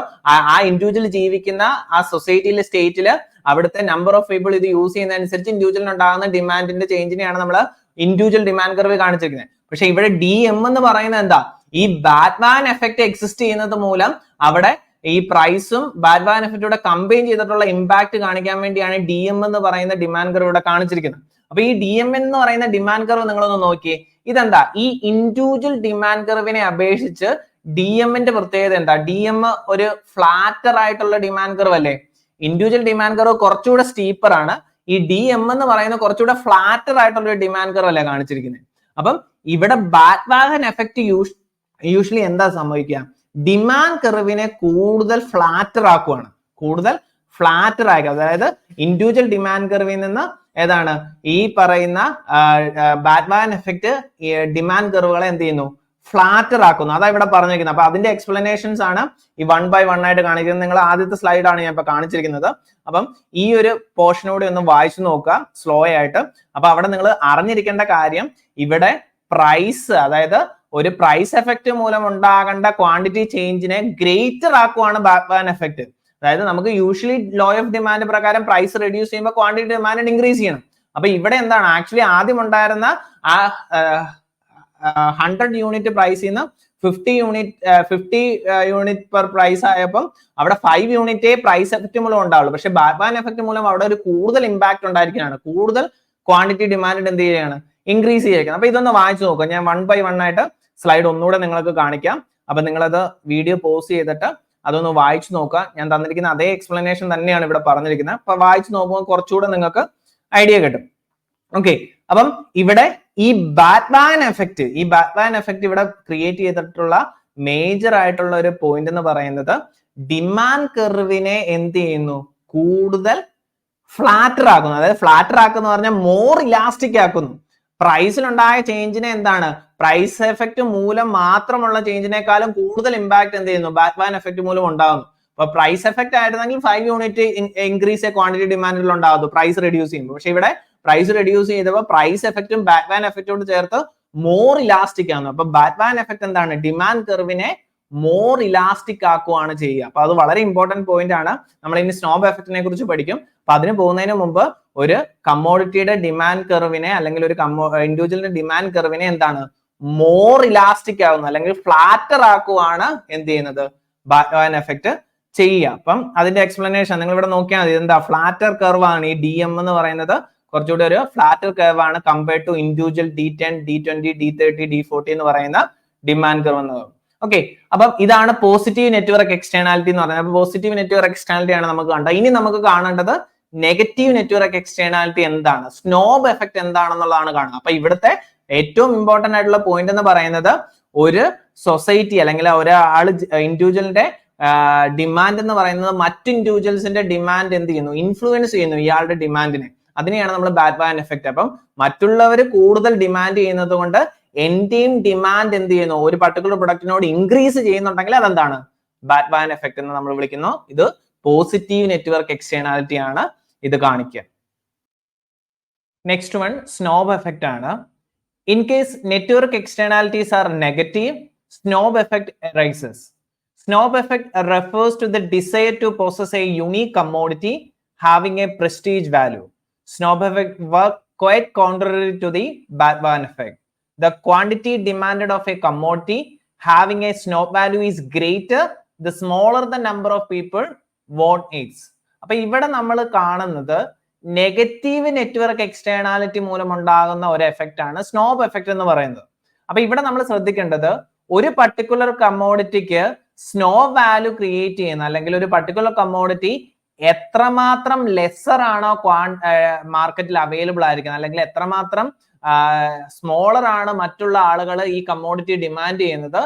ആ ഇൻഡിവിജ്വൽ ജീവിക്കുന്ന ആ സൊസൈറ്റിയിലെ സ്റ്റേറ്റില് അവിടുത്തെ നമ്പർ ഓഫ് പീപ്പിൾ ഇത് യൂസ് ചെയ്യുന്നതനുസരിച്ച് ഇൻഡിവിജ്വലിന് ഉണ്ടാകുന്ന ഡിമാൻഡിന്റെ ചേഞ്ചിനെയാണ് നമ്മൾ ഇൻഡിവിജ്വൽ ഡിമാൻഡ് കർവ് കാണിച്ചിരിക്കുന്നത്. പക്ഷെ ഇവിടെ DM എന്ന് പറയുന്നത് എന്താ, ഈ ബാറ്റ്മാൻ എഫക്ട് എക്സിസ്റ്റ് ചെയ്യുന്നത് മൂലം അവിടെ ഈ പ്രൈസും ബാറ്റ്മാൻ എഫക്റ്റൂടെ കമ്പൈൻ ചെയ്തിട്ടുള്ള ഇമ്പാക്ട് കാണിക്കാൻ വേണ്ടിയാണ് DM എന്ന് പറയുന്ന ഡിമാൻഡ് കർവ് ഇവിടെ കാണിച്ചിരിക്കുന്നത്. അപ്പൊ ഈ DM എന്ന് പറയുന്ന ഡിമാൻഡ് കർവ് നിങ്ങളൊന്ന് നോക്കിയേ, ഇതെന്താ, ഈ ഇൻഡിവിജ്വൽ ഡിമാൻഡ് കർവിനെ അപേക്ഷിച്ച് DM-ന്റെ പ്രത്യേകത എന്താ? DM ഒരു ഫ്ലാറ്റർ ആയിട്ടുള്ള ഡിമാൻഡ് കർവ് അല്ലേ? ഇൻഡിവിജ്വൽ ഡിമാൻഡ് കർവ് കുറച്ചുകൂടെ സ്റ്റീപ്പർ ആണ്. ഈ DM എന്ന് പറയുന്ന കുറച്ചുകൂടെ ഫ്ലാറ്റർ ആയിട്ടുള്ള ഒരു ഡിമാൻഡ് കർവ് അല്ലേ കാണിച്ചിരിക്കുന്നത്. അപ്പം ഇവിടെ ബാറ്റ്വാഗൺ എഫക്ട് യൂഷ്വലി എന്താ സംഭവിക്കുക, ഡിമാൻഡ് കർവിനെ കൂടുതൽ ഫ്ലാറ്റർ ആക്കുവാണ്, കൂടുതൽ ഫ്ലാറ്റർ ആക്കുക. അതായത് ഇൻഡിവിജ്വൽ ഡിമാൻഡ് കർവിൽ നിന്ന് ഏതാണ് ഈ പറയുന്ന ബാറ്റ്വാഗൺ എഫക്ട് ഡിമാൻഡ് കർവുകളെ എന്ത് ചെയ്യുന്നു, ഫ്ലാറ്റർ ആക്കുന്നു. അതാ ഇവിടെ പറഞ്ഞിരിക്കുന്നത്. അപ്പൊ അതിന്റെ എക്സ്പ്ലനേഷൻസ് ആണ് ഈ 1 by 1 ആയിട്ട് കാണിക്കുന്നത്. നിങ്ങൾ ആദ്യത്തെ സ്ലൈഡാണ് ഞാൻ ഇപ്പൊ കാണിച്ചിരിക്കുന്നത്. അപ്പം ഈ ഒരു പോർഷനോട് ഒന്ന് വായിച്ചു നോക്കുക സ്ലോ ആയിട്ട്. അപ്പൊ അവിടെ നിങ്ങൾ അറിഞ്ഞിരിക്കേണ്ട കാര്യം, ഇവിടെ പ്രൈസ്, അതായത് ഒരു പ്രൈസ് എഫക്ട് മൂലം ഉണ്ടാകേണ്ട ക്വാണ്ടിറ്റി ചേഞ്ചിനെ ഗ്രേറ്റർ ആക്കുവാണ് ബാറ്റ്വാഗൺ എഫക്ട്. അതായത് നമുക്ക് യൂഷ്വലി ലോ ഓഫ് ഡിമാൻഡ് പ്രകാരം പ്രൈസ് റെഡ്യൂസ് ചെയ്യുമ്പോൾ ക്വാണ്ടിറ്റി ഡിമാൻഡ് ഇൻക്രീസ് ചെയ്യണം. അപ്പൊ ഇവിടെ എന്താണ് ആക്ച്വലി ആദ്യം ഉണ്ടായിരുന്ന ആ 100 യൂണിറ്റ് പ്രൈസിൽ നിന്ന് 50 യൂണിറ്റ് പെർ പ്രൈസ് ആയപ്പോൾ അവിടെ 5 യൂണിറ്റേ പ്രൈസ് എഫക്ട് മൂലം ഉണ്ടാവുള്ളൂ. പക്ഷെ ബാറ്റ്വാഗൺ എഫക്ട് മൂലം അവിടെ ഒരു കൂടുതൽ ഇമ്പാക്ട് ഉണ്ടായിരിക്കുകയാണ്, കൂടുതൽ ക്വാണ്ടിറ്റി ഡിമാൻഡ് എന്ത് ചെയ്യുകയാണ്, ഇൻക്രീസ് ചെയ്തിരിക്കുന്നത്. അപ്പൊ ഇതൊന്ന് വായിച്ചു നോക്കുക. ഞാൻ 1 by 1 ആയിട്ട് സ്ലൈഡ് ഒന്നുകൂടെ നിങ്ങൾക്ക് കാണിക്കാം. അപ്പൊ നിങ്ങളത് വീഡിയോ പോസ് ചെയ്തിട്ട് അതൊന്ന് വായിച്ചു നോക്കുക. ഞാൻ തന്നിരിക്കുന്ന അതേ എക്സ്പ്ലനേഷൻ തന്നെയാണ് ഇവിടെ പറഞ്ഞിരിക്കുന്നത്. അപ്പൊ വായിച്ചു നോക്കുമ്പോൾ കുറച്ചുകൂടെ നിങ്ങൾക്ക് ഐഡിയ കിട്ടും. ഓക്കെ, അപ്പം ഇവിടെ ഈ ബാറ്റ്വാഗൺ എഫക്ട് ഇവിടെ ക്രിയേറ്റ് ചെയ്തിട്ടുള്ള മേജർ ആയിട്ടുള്ള ഒരു പോയിന്റ് എന്ന് പറയുന്നത്, ഡിമാൻഡ് കർവിനെ എന്ത് ചെയ്യുന്നു, കൂടുതൽ ഫ്ലാറ്റർ ആക്കുന്നു. അതായത് ഫ്ലാറ്റർ ആക്കുന്നു പറഞ്ഞാൽ മോർ ഇലാസ്റ്റിക് ആക്കുന്നു. പ്രൈസിലുണ്ടായ ചേഞ്ചിനെ എന്താണ്, പ്രൈസ് എഫക്ട് മൂലം മാത്രമുള്ള ചേഞ്ചിനേക്കാളും കൂടുതൽ ഇമ്പാക്ട് എന്ത് ചെയ്യുന്നു, ബാറ്റ്വാഗൺ എഫക്ട് മൂലം ഉണ്ടാകുന്നു. അപ്പൊ പ്രൈസ് എഫക്ട് ആയിരുന്നെങ്കിൽ 5 യൂണിറ്റ് ഇൻക്രീസ് ക്വാണ്ടിറ്റി ഡിമാൻഡിൽ ഉണ്ടാകുന്നു പ്രൈസ് റെഡ്യൂസ് ചെയ്യുമ്പോൾ. പക്ഷെ ഇവിടെ പ്രൈസ് റെഡ്യൂസ് ചെയ്തപ്പോൾ പ്രൈസ് എഫക്റ്റും ബാറ്റ്വാഗൺ എഫക്റ്റോട് ചേർത്ത് മോർ ഇലാസ്റ്റിക് ആണ്. അപ്പൊ ബാറ്റ്വാഗൺ എഫക്ട് എന്താണ്, ഡിമാൻഡ് കർവിനെ മോർ ഇലാസ്റ്റിക് ആക്കുവാണ് ചെയ്യുക. അപ്പൊ അത് വളരെ ഇമ്പോർട്ടന്റ് പോയിന്റ് ആണ്. നമ്മൾ ഇനി സ്നോബ് എഫക്റ്റിനെ കുറിച്ച് പഠിക്കും. അപ്പൊ അതിന് പോകുന്നതിന് മുമ്പ് ഒരു കമ്മോഡിറ്റിയുടെ ഡിമാൻഡ് കർവിനെ അല്ലെങ്കിൽ ഒരു ഇൻഡിവിജ്വലിന്റെ ഡിമാൻഡ് കർവിനെ എന്താണ്, മോർ ഇലാസ്റ്റിക് ആകുന്നു അല്ലെങ്കിൽ ഫ്ലാറ്റർ ആക്കുവാണ് എന്ത് ചെയ്യുന്നത്, ബാറ്റ്വാഗൺ എഫക്ട് ചെയ്യുക. അപ്പം അതിന്റെ എക്സ്പ്ലനേഷൻ നിങ്ങൾ ഇവിടെ നോക്കിയാൽ മതി. എന്താ, ഫ്ലാറ്റർ കർവ് ആണ് ഈ DM എന്ന് പറയുന്നത്, കുറച്ചുകൂടി ഒരു ഫ്ലാറ്റർ കർവ് ആണ് compared to individual D10, D20, D30, D40 എന്ന് പറയുന്ന ഡിമാൻഡ് കർവ് എന്ന് പറയുന്നത്. ഓക്കെ, അപ്പം ഇതാണ് പോസിറ്റീവ് നെറ്റ്വർക്ക് എക്സ്റ്റേണാലിറ്റി എന്ന് പറയുന്നത്. അപ്പൊ പോസിറ്റീവ് നെറ്റ്വർക്ക് എക്സ്റ്റേണാലിറ്റി ആണ് നമുക്ക് കണ്ടത്. ഇനി നമുക്ക് കാണേണ്ടത് നെഗറ്റീവ് നെറ്റ്വർക്ക് എക്സ്റ്റേണാലിറ്റി എന്താണ്, സ്നോബ് എഫക്ട് എന്താണെന്നുള്ളതാണ് കാണുന്നത്. അപ്പൊ ഇവിടുത്തെ ഏറ്റവും ഇമ്പോർട്ടന്റ് ആയിട്ടുള്ള പോയിന്റ് എന്ന് പറയുന്നത്, ഒരു സൊസൈറ്റി അല്ലെങ്കിൽ ഒരാൾ ഇൻഡിവിജ്വലിന്റെ ഡിമാൻഡ് എന്ന് പറയുന്നത് മറ്റു ഇൻഡിവിജ്വൽസിന്റെ ഡിമാൻഡ് എന്ത് ചെയ്യുന്നു, ഇൻഫ്ലുവൻസ് ചെയ്യുന്നു ഇയാളുടെ ഡിമാൻഡിനെ. അതിനെയാണ് നമ്മൾ ബാറ്റ്വാഗൺ എഫക്ട്. അപ്പം മറ്റുള്ളവർ കൂടുതൽ ഡിമാൻഡ് ചെയ്യുന്നത് കൊണ്ട് എന്റെയും ഡിമാൻഡ് എന്ത് ചെയ്യുന്നു, ഒരു പർട്ടിക്കുലർ പ്രൊഡക്റ്റിനോട് ഇൻക്രീസ് ചെയ്യുന്നുണ്ടെങ്കിൽ അതെന്താണ്, ബാറ്റ്വാഗൺ എഫക്ട് എന്ന് നമ്മൾ വിളിക്കുന്നു. ഇത് പോസിറ്റീവ് നെറ്റ്വർക്ക് എക്സ്റ്റേണാലിറ്റി ആണ് ഇത് കാണിക്കുക. നെക്സ്റ്റ് വൺ സ്നോബ് എഫക്ട് ആണ്. In case network externalities are negative, snob effect arises. Snob effect refers to the desire to possess a unique commodity having a prestige value. Snob effect work quite contrary to the baറ്റ്വാഗൺ effect. The quantity demanded of a commodity having a snob value is greater the smaller the number of people want it. അപ്പൊ ഇവിടെ നമ്മൾ കാണുന്നത് negative network externality മൂലം ഉണ്ടാകുന്ന ഒരു effect ആണ് snob effect എന്ന് പറയുന്നത്. അപ്പൊ ഇവിടെ നമ്മൾ ശ്രദ്ധിക്കേണ്ടത്, ഒരു പർട്ടിക്കുലർ കമ്മോഡിറ്റിക്ക് സ്നോബ് വാല്യൂ ക്രിയേറ്റ് ചെയ്യുന്ന അല്ലെങ്കിൽ ഒരു പർട്ടിക്കുലർ കമ്മോഡിറ്റി എത്രമാത്രം ലെസർ ആണോ മാർക്കറ്റിൽ അവൈലബിൾ ആയിരിക്കുന്നത്, അല്ലെങ്കിൽ എത്രമാത്രം സ്മോളർ ആണ് മറ്റുള്ള ആളുകൾ ഈ കമ്മോഡിറ്റി ഡിമാൻഡ് ചെയ്യുന്നത്,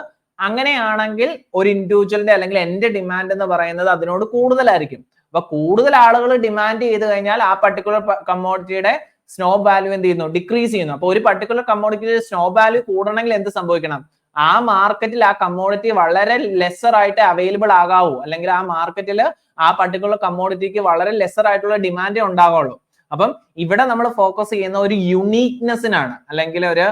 അങ്ങനെയാണെങ്കിൽ ഒരു ഇൻഡിവിജ്വലിന്റെ അല്ലെങ്കിൽ എന്റെ ഡിമാൻഡ് എന്ന് പറയുന്നത് അതിനോട് കൂടുതലായിരിക്കും. അപ്പൊ കൂടുതൽ ആളുകൾ ഡിമാൻഡ് ചെയ്ത് കഴിഞ്ഞാൽ ആ പർട്ടിക്കുലർ കമ്മോഡിറ്റിയുടെ സ്നോബ് വാല്യൂ എന്ത് ചെയ്യുന്നു, ഡിക്രീസ് ചെയ്യുന്നു. അപ്പൊ ഒരു പർട്ടിക്കുലർ കമ്മോഡിറ്റിയുടെ സ്നോബ് വാല്യൂ കൂടണമെങ്കിൽ എന്ത് സംഭവിക്കണം, ആ മാർക്കറ്റിൽ ആ കമ്മോഡിറ്റി വളരെ ലെസർ ആയിട്ട് അവൈലബിൾ ആകാവൂ, അല്ലെങ്കിൽ ആ മാർക്കറ്റിൽ ആ പർട്ടിക്കുലർ കമ്മോഡിറ്റിക്ക് വളരെ ലെസർ ആയിട്ടുള്ള ഡിമാൻഡേ ഉണ്ടാവുള്ളൂ. അപ്പം ഇവിടെ നമ്മൾ ഫോക്കസ് ചെയ്യുന്ന ഒരു യുണീക്നെസ്സിനാണ്, അല്ലെങ്കിൽ ഒരു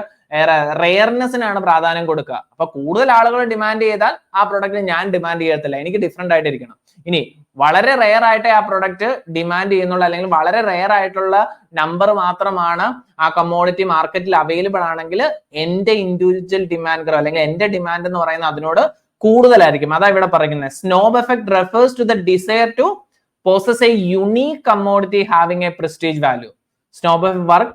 റെയർനെസ്സിനാണ് പ്രാധാന്യം കൊടുക്കുക. അപ്പൊ കൂടുതൽ ആളുകൾ ഡിമാൻഡ് ചെയ്താൽ ആ പ്രൊഡക്റ്റ് ഞാൻ ഡിമാൻഡ് ചെയ്യത്തില്ല, എനിക്ക് ഡിഫറെന്റ് ആയിട്ടിരിക്കണം. ഇനി വളരെ റെയർ ആയിട്ട് ആ പ്രൊഡക്റ്റ് ഡിമാൻഡ് ചെയ്യുന്നുള്ള, അല്ലെങ്കിൽ വളരെ റെയർ ആയിട്ടുള്ള നമ്പർ മാത്രമാണ് ആ കമ്മോഡിറ്റി മാർക്കറ്റിൽ അവൈലബിൾ ആണെങ്കിൽ എന്റെ ഇൻഡിവിജ്വൽ ഡിമാൻഡ് കർവ് അല്ലെങ്കിൽ എന്റെ ഡിമാൻഡ് എന്ന് പറയുന്നത് അതിനോട് കൂടുതലായിരിക്കും. അതാ ഇവിടെ പറയുന്നത്. Snob effect refers to the desire to possess a unique commodity having a prestige value. Snob effect work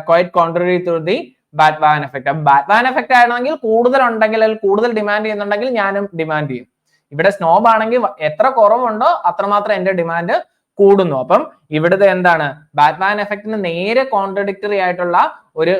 quite contrary to the bandwagon effect. Bandwagon effect ആണെങ്കിൽ കൂടുതൽ ഉണ്ടെങ്കിൽ, അല്ലെങ്കിൽ കൂടുതൽ ഡിമാൻഡ് ചെയ്യുന്നുണ്ടെങ്കിൽ ഞാനും ഡിമാൻഡ് ചെയ്യും. ഇവിടെ സ്നോബ് ആണെങ്കിൽ എത്ര കുറവുണ്ടോ അത്രമാത്രം എന്റെ ഡിമാൻഡ് കൂടുന്നു. അപ്പം ഇവിടുത്തെ എന്താണ്, ബാറ്റ്വാൻ എഫക്റ്റിന് നേരെ കോൺട്രഡിക്ടറി ആയിട്ടുള്ള ഒരു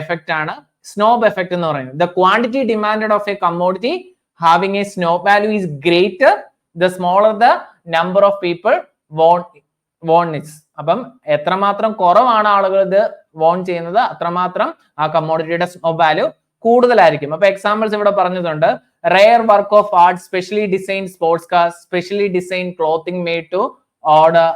എഫക്റ്റ് ആണ് സ്നോബ് എഫക്ട് എന്ന് പറയുന്നത്. The quantity demanded of a commodity having A snob value is greater the smaller the number of people want it. അപ്പം എത്രമാത്രം കുറവാണ് ആളുകൾ ഇത് വോൺ ചെയ്യുന്നത് അത്രമാത്രം ആ കമ്മോഡിറ്റിയുടെ സ്നോബ് വാല്യൂ കൂടുതലായിരിക്കും. അപ്പൊ എക്സാമ്പിൾസ് ഇവിടെ പറഞ്ഞിട്ടുണ്ട്. Rare work of art, specially design sports car, specially design clothing made to order,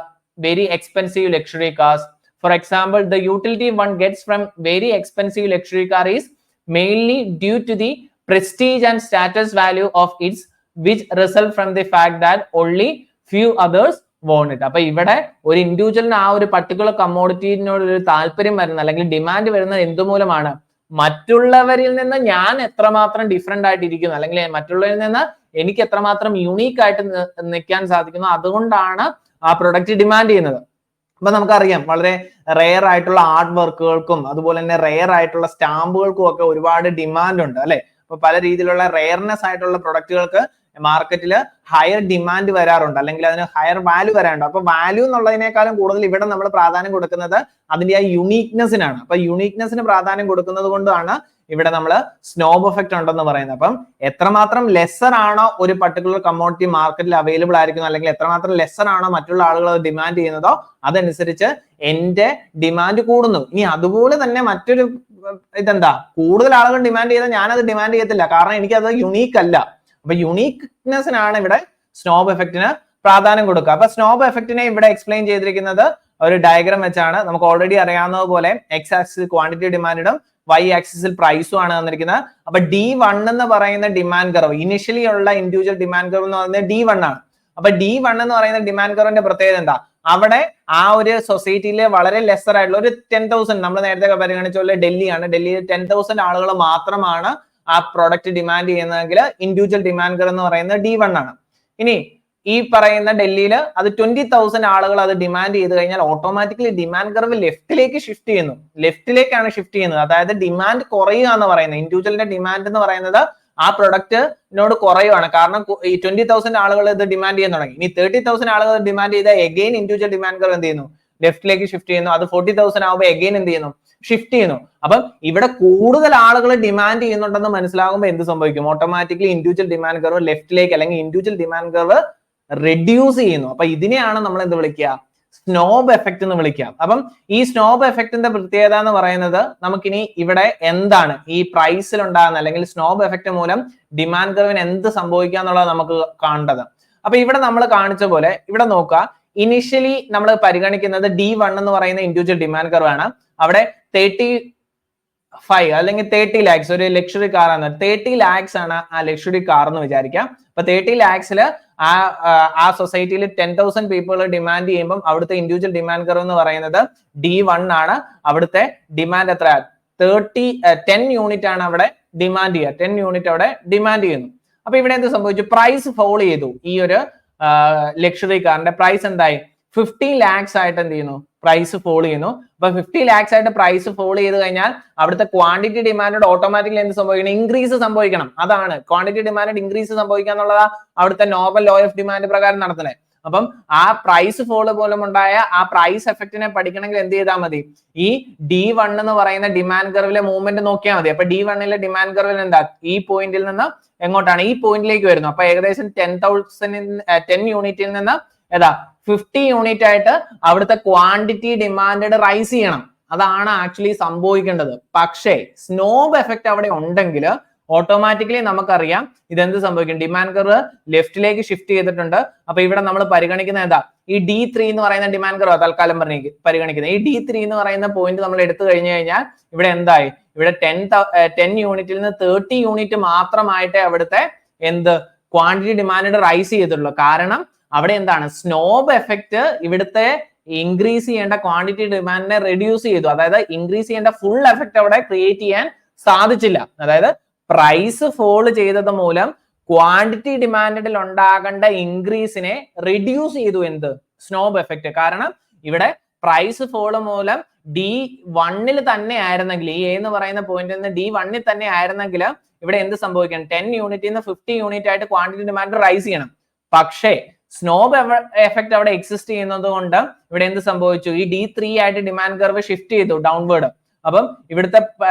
very expensive luxury cars. For example, the utility one gets from very expensive luxury car is mainly due to the prestige and status value of its which result from the fact that only few others want it. അപ്പൊ ഇവിടെ ഒരു ഇൻഡിവിജ്വലിന് ആ ഒരു particular കമ്മോഡിറ്റിനോട് ഒരു താല്പര്യം വരുന്നത് അല്ലെങ്കിൽ demand വരുന്നത് എന്തുമൂലമാണ്, മറ്റുള്ളവരിൽ നിന്ന് ഞാൻ എത്രമാത്രം ഡിഫറെന്റ് ആയിട്ടിരിക്കുന്നു, അല്ലെങ്കിൽ മറ്റുള്ളവരിൽ നിന്ന് എനിക്ക് എത്രമാത്രം യുണീക്ക് ആയിട്ട് നിൽക്കാൻ സാധിക്കുന്നു, അതുകൊണ്ടാണ് ആ പ്രൊഡക്റ്റ് ഡിമാൻഡ് ചെയ്യുന്നത്. അപ്പൊ നമുക്കറിയാം വളരെ റെയർ ആയിട്ടുള്ള ആർട്ട് വർക്കുകൾക്കും അതുപോലെ തന്നെ റെയർ ആയിട്ടുള്ള സ്റ്റാമ്പുകൾക്കും ഒക്കെ ഒരുപാട് ഡിമാൻഡ് ഉണ്ട് അല്ലെ. അപ്പൊ പല രീതിയിലുള്ള റെയർനെസ് ആയിട്ടുള്ള പ്രൊഡക്റ്റുകൾക്ക് മാർക്കറ്റിൽ ഹയർ ഡിമാൻഡ് വരാറുണ്ട്, അല്ലെങ്കിൽ അതിന് ഹയർ വാല്യൂ വരാറുണ്ട്. അപ്പൊ വാല്യൂ എന്നുള്ളതിനേക്കാളും കൂടുതൽ ഇവിടെ നമ്മൾ പ്രാധാന്യം കൊടുക്കുന്നത് അതിന്റെ ആ യുണീക്നെസ്സിനാണ്. അപ്പൊ യുണീക്നെസ്സിന് പ്രാധാന്യം കൊടുക്കുന്നത് കൊണ്ടാണ് ഇവിടെ നമ്മൾ സ്നോബ് എഫക്ട് ഉണ്ടെന്ന് പറയുന്നത്. അപ്പം എത്രമാത്രം ലെസർ ആണോ ഒരു പർട്ടിക്കുലർ കമ്മോഡിറ്റി മാർക്കറ്റിൽ അവൈലബിൾ ആയിരിക്കുന്നത്, അല്ലെങ്കിൽ എത്രമാത്രം ലെസർ ആണോ മറ്റുള്ള ആളുകൾ അത് ഡിമാൻഡ് ചെയ്യുന്നതോ അതനുസരിച്ച് എന്റെ ഡിമാൻഡ് കൂടുന്നു. ഇനി അതുപോലെ തന്നെ മറ്റൊരു ഇതെന്താ, കൂടുതൽ ആളുകൾ ഡിമാൻഡ് ചെയ്താൽ ഞാനത് ഡിമാൻഡ് ചെയ്യത്തില്ല, കാരണം എനിക്കത് യുണീക്ക് അല്ല. അപ്പൊ യുണീക്നെസ്സിനാണ് ഇവിടെ സ്നോബ് എഫക്റ്റിന് പ്രാധാന്യം കൊടുക്കുക. അപ്പൊ സ്നോബ് എഫക്റ്റിനെ ഇവിടെ എക്സ്പ്ലെയിൻ ചെയ്തിരിക്കുന്നത് ഒരു ഡയഗ്രാം വെച്ചാണ്. നമുക്ക് ഓൾറെഡി അറിയാവുന്നത് പോലെ എക്സ് ആക്സിൽ ക്വാണ്ടിറ്റി ഡിമാൻഡും വൈ ആക്സിസിൽ പ്രൈസും ആണ് തന്നിരിക്കുന്നത്. അപ്പൊ D1 എന്ന് പറയുന്ന ഡിമാൻഡ് കർവ്, ഇനിഷ്യലി ഉള്ള ഇൻഡിവിജ്വൽ ഡിമാൻഡ് കർവ് എന്ന് പറയുന്നത് D1 ആണ്. അപ്പൊ D1 എന്ന് പറയുന്ന ഡിമാൻഡ് കർവിന്റെ പ്രത്യേകത എന്താ, അവിടെ ആ ഒരു സൊസൈറ്റിയിലെ വളരെ ലെസർ ആയിട്ടുള്ള ഒരു 10,000, നമ്മൾ നേരത്തെ പരിഗണിച്ച പോലെ ഡൽഹിയാണ്, ഡൽഹിയിൽ 10,000 ആളുകൾ മാത്രമാണ് ആ പ്രോഡക്റ്റ് ഡിമാൻഡ് ചെയ്യുന്നതെങ്കിൽ ഇൻഡിവിജ്വൽ ഡിമാൻഡ് കർവ് എന്ന് പറയുന്നത് D1 ആണ്. ഇനി ഈ പറയുന്ന ഡൽഹിയിൽ അത് 20,000 ആളുകൾ അത് ഡിമാൻഡ് ചെയ്ത് കഴിഞ്ഞാൽ ഓട്ടോമാറ്റിക്കലി ഡിമാൻഡ് കർവ് ലെഫ്റ്റിലേക്ക് ഷിഫ്റ്റ് ചെയ്യുന്നു, ലെഫ്റ്റിലേക്കാണ് ഷിഫ്റ്റ് ചെയ്യുന്നത്. അതായത് ഡിമാൻഡ് കുറയുക എന്ന് പറയുന്നത്, ഇൻഡിവിജ്വലിന്റെ ഡിമാൻഡ് എന്ന് പറയുന്നത് ആ പ്രൊഡക്റ്റിനോട് കുറയുവാണ്. കാരണം ഈ 20,000 ആളുകൾ ഇത് ഡിമാൻഡ് ചെയ്യാൻ തുടങ്ങി. ഇനി 30,000 ആളുകൾ ഡിമാൻഡ് ചെയ്താൽ എഗെയിൻ ഇൻഡിവിജ്വൽ ഡിമാൻഡ് കർവ് എന്ത് ചെയ്യുന്നു, ലെഫ്റ്റിലേക്ക് ഷിഫ്റ്റ് ചെയ്യുന്നു. അത് 40,000 ആകുമ്പോൾ എഗെയിൻ എന്ത് ചെയ്യുന്നു, ഷിഫ്റ്റ് ചെയ്യുന്നു. അപ്പം ഇവിടെ കൂടുതൽ ആളുകൾ ഡിമാൻഡ് ചെയ്യുന്നുണ്ടെന്ന് മനസ്സിലാകുമ്പോൾ എന്ത് സംഭവിക്കും, ഓട്ടോമാറ്റിക്കലി ഇൻഡിവിജ്വൽ ഡിമാൻഡ് കർവ് ലെഫ്റ്റിലേക്ക് അല്ലെങ്കിൽ ഇൻഡിവിജ്വൽ ഡിമാൻഡ് കർവ് റെഡ്യൂസ് ചെയ്യുന്നു. അപ്പൊ ഇതിനെയാണ് നമ്മൾ എന്ത് വിളിക്കുക, സ്നോബ് എഫക്ട് എന്ന് വിളിക്കുക. അപ്പം ഈ സ്നോബ് എഫക്റ്റിന്റെ പ്രത്യേകത എന്ന് പറയുന്നത്, നമുക്കിനി ഇവിടെ എന്താണ് ഈ പ്രൈസിൽ ഉണ്ടാകുന്ന അല്ലെങ്കിൽ സ്നോബ് എഫക്ട് മൂലം ഡിമാൻഡ് കർവിന് എന്ത് സംഭവിക്കുക എന്നുള്ളത് നമുക്ക് കാണേണ്ടത്. അപ്പൊ ഇവിടെ നമ്മൾ കാണിച്ച പോലെ ഇവിടെ നോക്കുക, ഇനിഷ്യലി നമ്മൾ പരിഗണിക്കുന്നത് D1 എന്ന് പറയുന്ന ഇൻഡിവിജ്വൽ ഡിമാൻഡ് കർവ് ആണ്. അവിടെ 35 അല്ലെങ്കിൽ 30 lakhs ഒരു ലക്ഷറി കാർ ആണ്. 30 lakhs ആണ് ആ ലക്ഷറി കാർ എന്ന് വിചാരിക്കാം. അപ്പൊ 30 lakhsൽ ആ സൊസൈറ്റിയിൽ 10,000 പീപ്പിൾ ഡിമാൻഡ് ചെയ്യുമ്പോൾ അവിടുത്തെ ഇൻഡിവിജ്വൽ ഡിമാൻഡ് കർവ് എന്ന് പറയുന്നത് D1 ആണ്. അവിടുത്തെ ഡിമാൻഡ് എത്ര, 10 യൂണിറ്റ് ആണ് അവിടെ ഡിമാൻഡ് ചെയ്യുക, 10 യൂണിറ്റ് അവിടെ ഡിമാൻഡ് ചെയ്യുന്നു. അപ്പൊ ഇവിടെ എന്ത് സംഭവിച്ചു, പ്രൈസ് ഫോൾ ചെയ്തു. ഈ ഒരു ലക്ഷറി കാറിന്റെ പ്രൈസ് എന്തായി, 50 lakhs ആയിട്ട് എന്ത് ചെയ്യുന്നു, പ്രൈസ് ഫോൾ ചെയ്യുന്നു. അപ്പൊ 50 lakhs ആയിട്ട് പ്രൈസ് ഫോൾ ചെയ്ത് കഴിഞ്ഞാൽ അവിടുത്തെ ക്വാണ്ടിറ്റി ഡിമാൻഡ് ഓട്ടോമാറ്റിക്കലി എന്ത് സംഭവിക്കണം, ഇൻക്രീസ് സംഭവിക്കണം. അതാണ് ക്വാണ്ടിറ്റി ഡിമാൻഡ് ഇൻക്രീസ് സംഭവിക്കുക എന്നുള്ളത് അവിടുത്തെ നോർമൽ ലോ ഓഫ് ഡിമാൻഡ് പ്രകാരം നടത്തുന്നത്. അപ്പം ആ പ്രൈസ് ഫോൾ പോലും ഉണ്ടായ ആ പ്രൈസ് എഫക്റ്റിനെ പഠിക്കണമെങ്കിൽ എന്ത് ചെയ്താൽ മതി, ഈ D1 എന്ന് പറയുന്ന ഡിമാൻഡ് കർവിലെ മൂവ്മെന്റ് നോക്കിയാൽ മതി. അപ്പൊ D1ലെ ഡിമാൻഡ് കർവിൽ എന്താ, ഈ പോയിന്റിൽ നിന്ന് എങ്ങോട്ടാണ്, ഈ പോയിന്റിലേക്ക് വരുന്നു. അപ്പൊ ഏകദേശം 10 യൂണിറ്റിൽ നിന്ന് ഏതാ 50 യൂണിറ്റ് ആയിട്ട് അവിടുത്തെ ക്വാണ്ടിറ്റി ഡിമാൻഡ് റൈസ് ചെയ്യണം. അതാണ് ആക്ച്വലി സംഭവിക്കേണ്ടത്. പക്ഷേ സ്നോബ് എഫക്ട് അവിടെ ഉണ്ടെങ്കിൽ ഓട്ടോമാറ്റിക്കലി നമുക്കറിയാം ഇതെന്ത് സംഭവിക്കും, ഡിമാൻഡ് കർവ് ലെഫ്റ്റിലേക്ക് ഷിഫ്റ്റ് ചെയ്തിട്ടുണ്ട്. അപ്പൊ ഇവിടെ നമ്മൾ പരിഗണിക്കുന്ന ഏതാ, ഈ D3 എന്ന് പറയുന്ന ഡിമാൻഡ് കർവ് തൽക്കാലം പരിഗണിക്കുന്നത്. ഈ D3 എന്ന് പറയുന്ന പോയിന്റ് നമ്മൾ എടുത്തു കഴിഞ്ഞു കഴിഞ്ഞാൽ ഇവിടെ എന്തായി, ഇവിടെ 10 യൂണിറ്റിൽ നിന്ന് 30 യൂണിറ്റ് മാത്രമായിട്ട് അവിടുത്തെ എന്ത് ക്വാണ്ടിറ്റി ഡിമാൻഡ് റൈസ് ചെയ്തിട്ടുള്ളൂ. കാരണം അവിടെ എന്താണ്, സ്നോബ് എഫക്ട് ഇവിടുത്തെ ഇൻക്രീസ് ചെയ്യേണ്ട ക്വാണ്ടിറ്റി ഡിമാൻഡിനെ റെഡ്യൂസ് ചെയ്തു. അതായത് ഇൻക്രീസ് ചെയ്യേണ്ട ഫുൾ എഫക്ട് അവിടെ ക്രിയേറ്റ് ചെയ്യാൻ സാധിച്ചില്ല. അതായത് പ്രൈസ് ഫോൾ ചെയ്തത് മൂലം ക്വാണ്ടിറ്റി ഡിമാൻഡിൽ ഉണ്ടാകേണ്ട ഇൻക്രീസിനെ റെഡ്യൂസ് ചെയ്തു എന്ത്, സ്നോബ് എഫക്ട്. കാരണം ഇവിടെ പ്രൈസ് ഫോൾ മൂലം D1 തന്നെ ആയിരുന്നെങ്കിൽ, ഈ എന്ന് പറയുന്ന പോയിന്റിൽ നിന്ന് D1 തന്നെ ആയിരുന്നെങ്കിൽ ഇവിടെ എന്ത് സംഭവിക്കണം, 10 യൂണിറ്റിൽ നിന്ന് 50 യൂണിറ്റ് ആയിട്ട് ക്വാണ്ടിറ്റി ഡിമാൻഡ് റൈസ് ചെയ്യണം. പക്ഷേ സ്നോബ് എഫക്ട് അവിടെ എക്സിസ്റ്റ് ചെയ്യുന്നത് കൊണ്ട് ഇവിടെ എന്ത് സംഭവിച്ചു, ഈ D3 ആയിട്ട് ഡിമാൻഡ് കർവ് ഷിഫ്റ്റ് ചെയ്തു ഡൗൺവേർഡ്. അപ്പം ഇവിടുത്തെ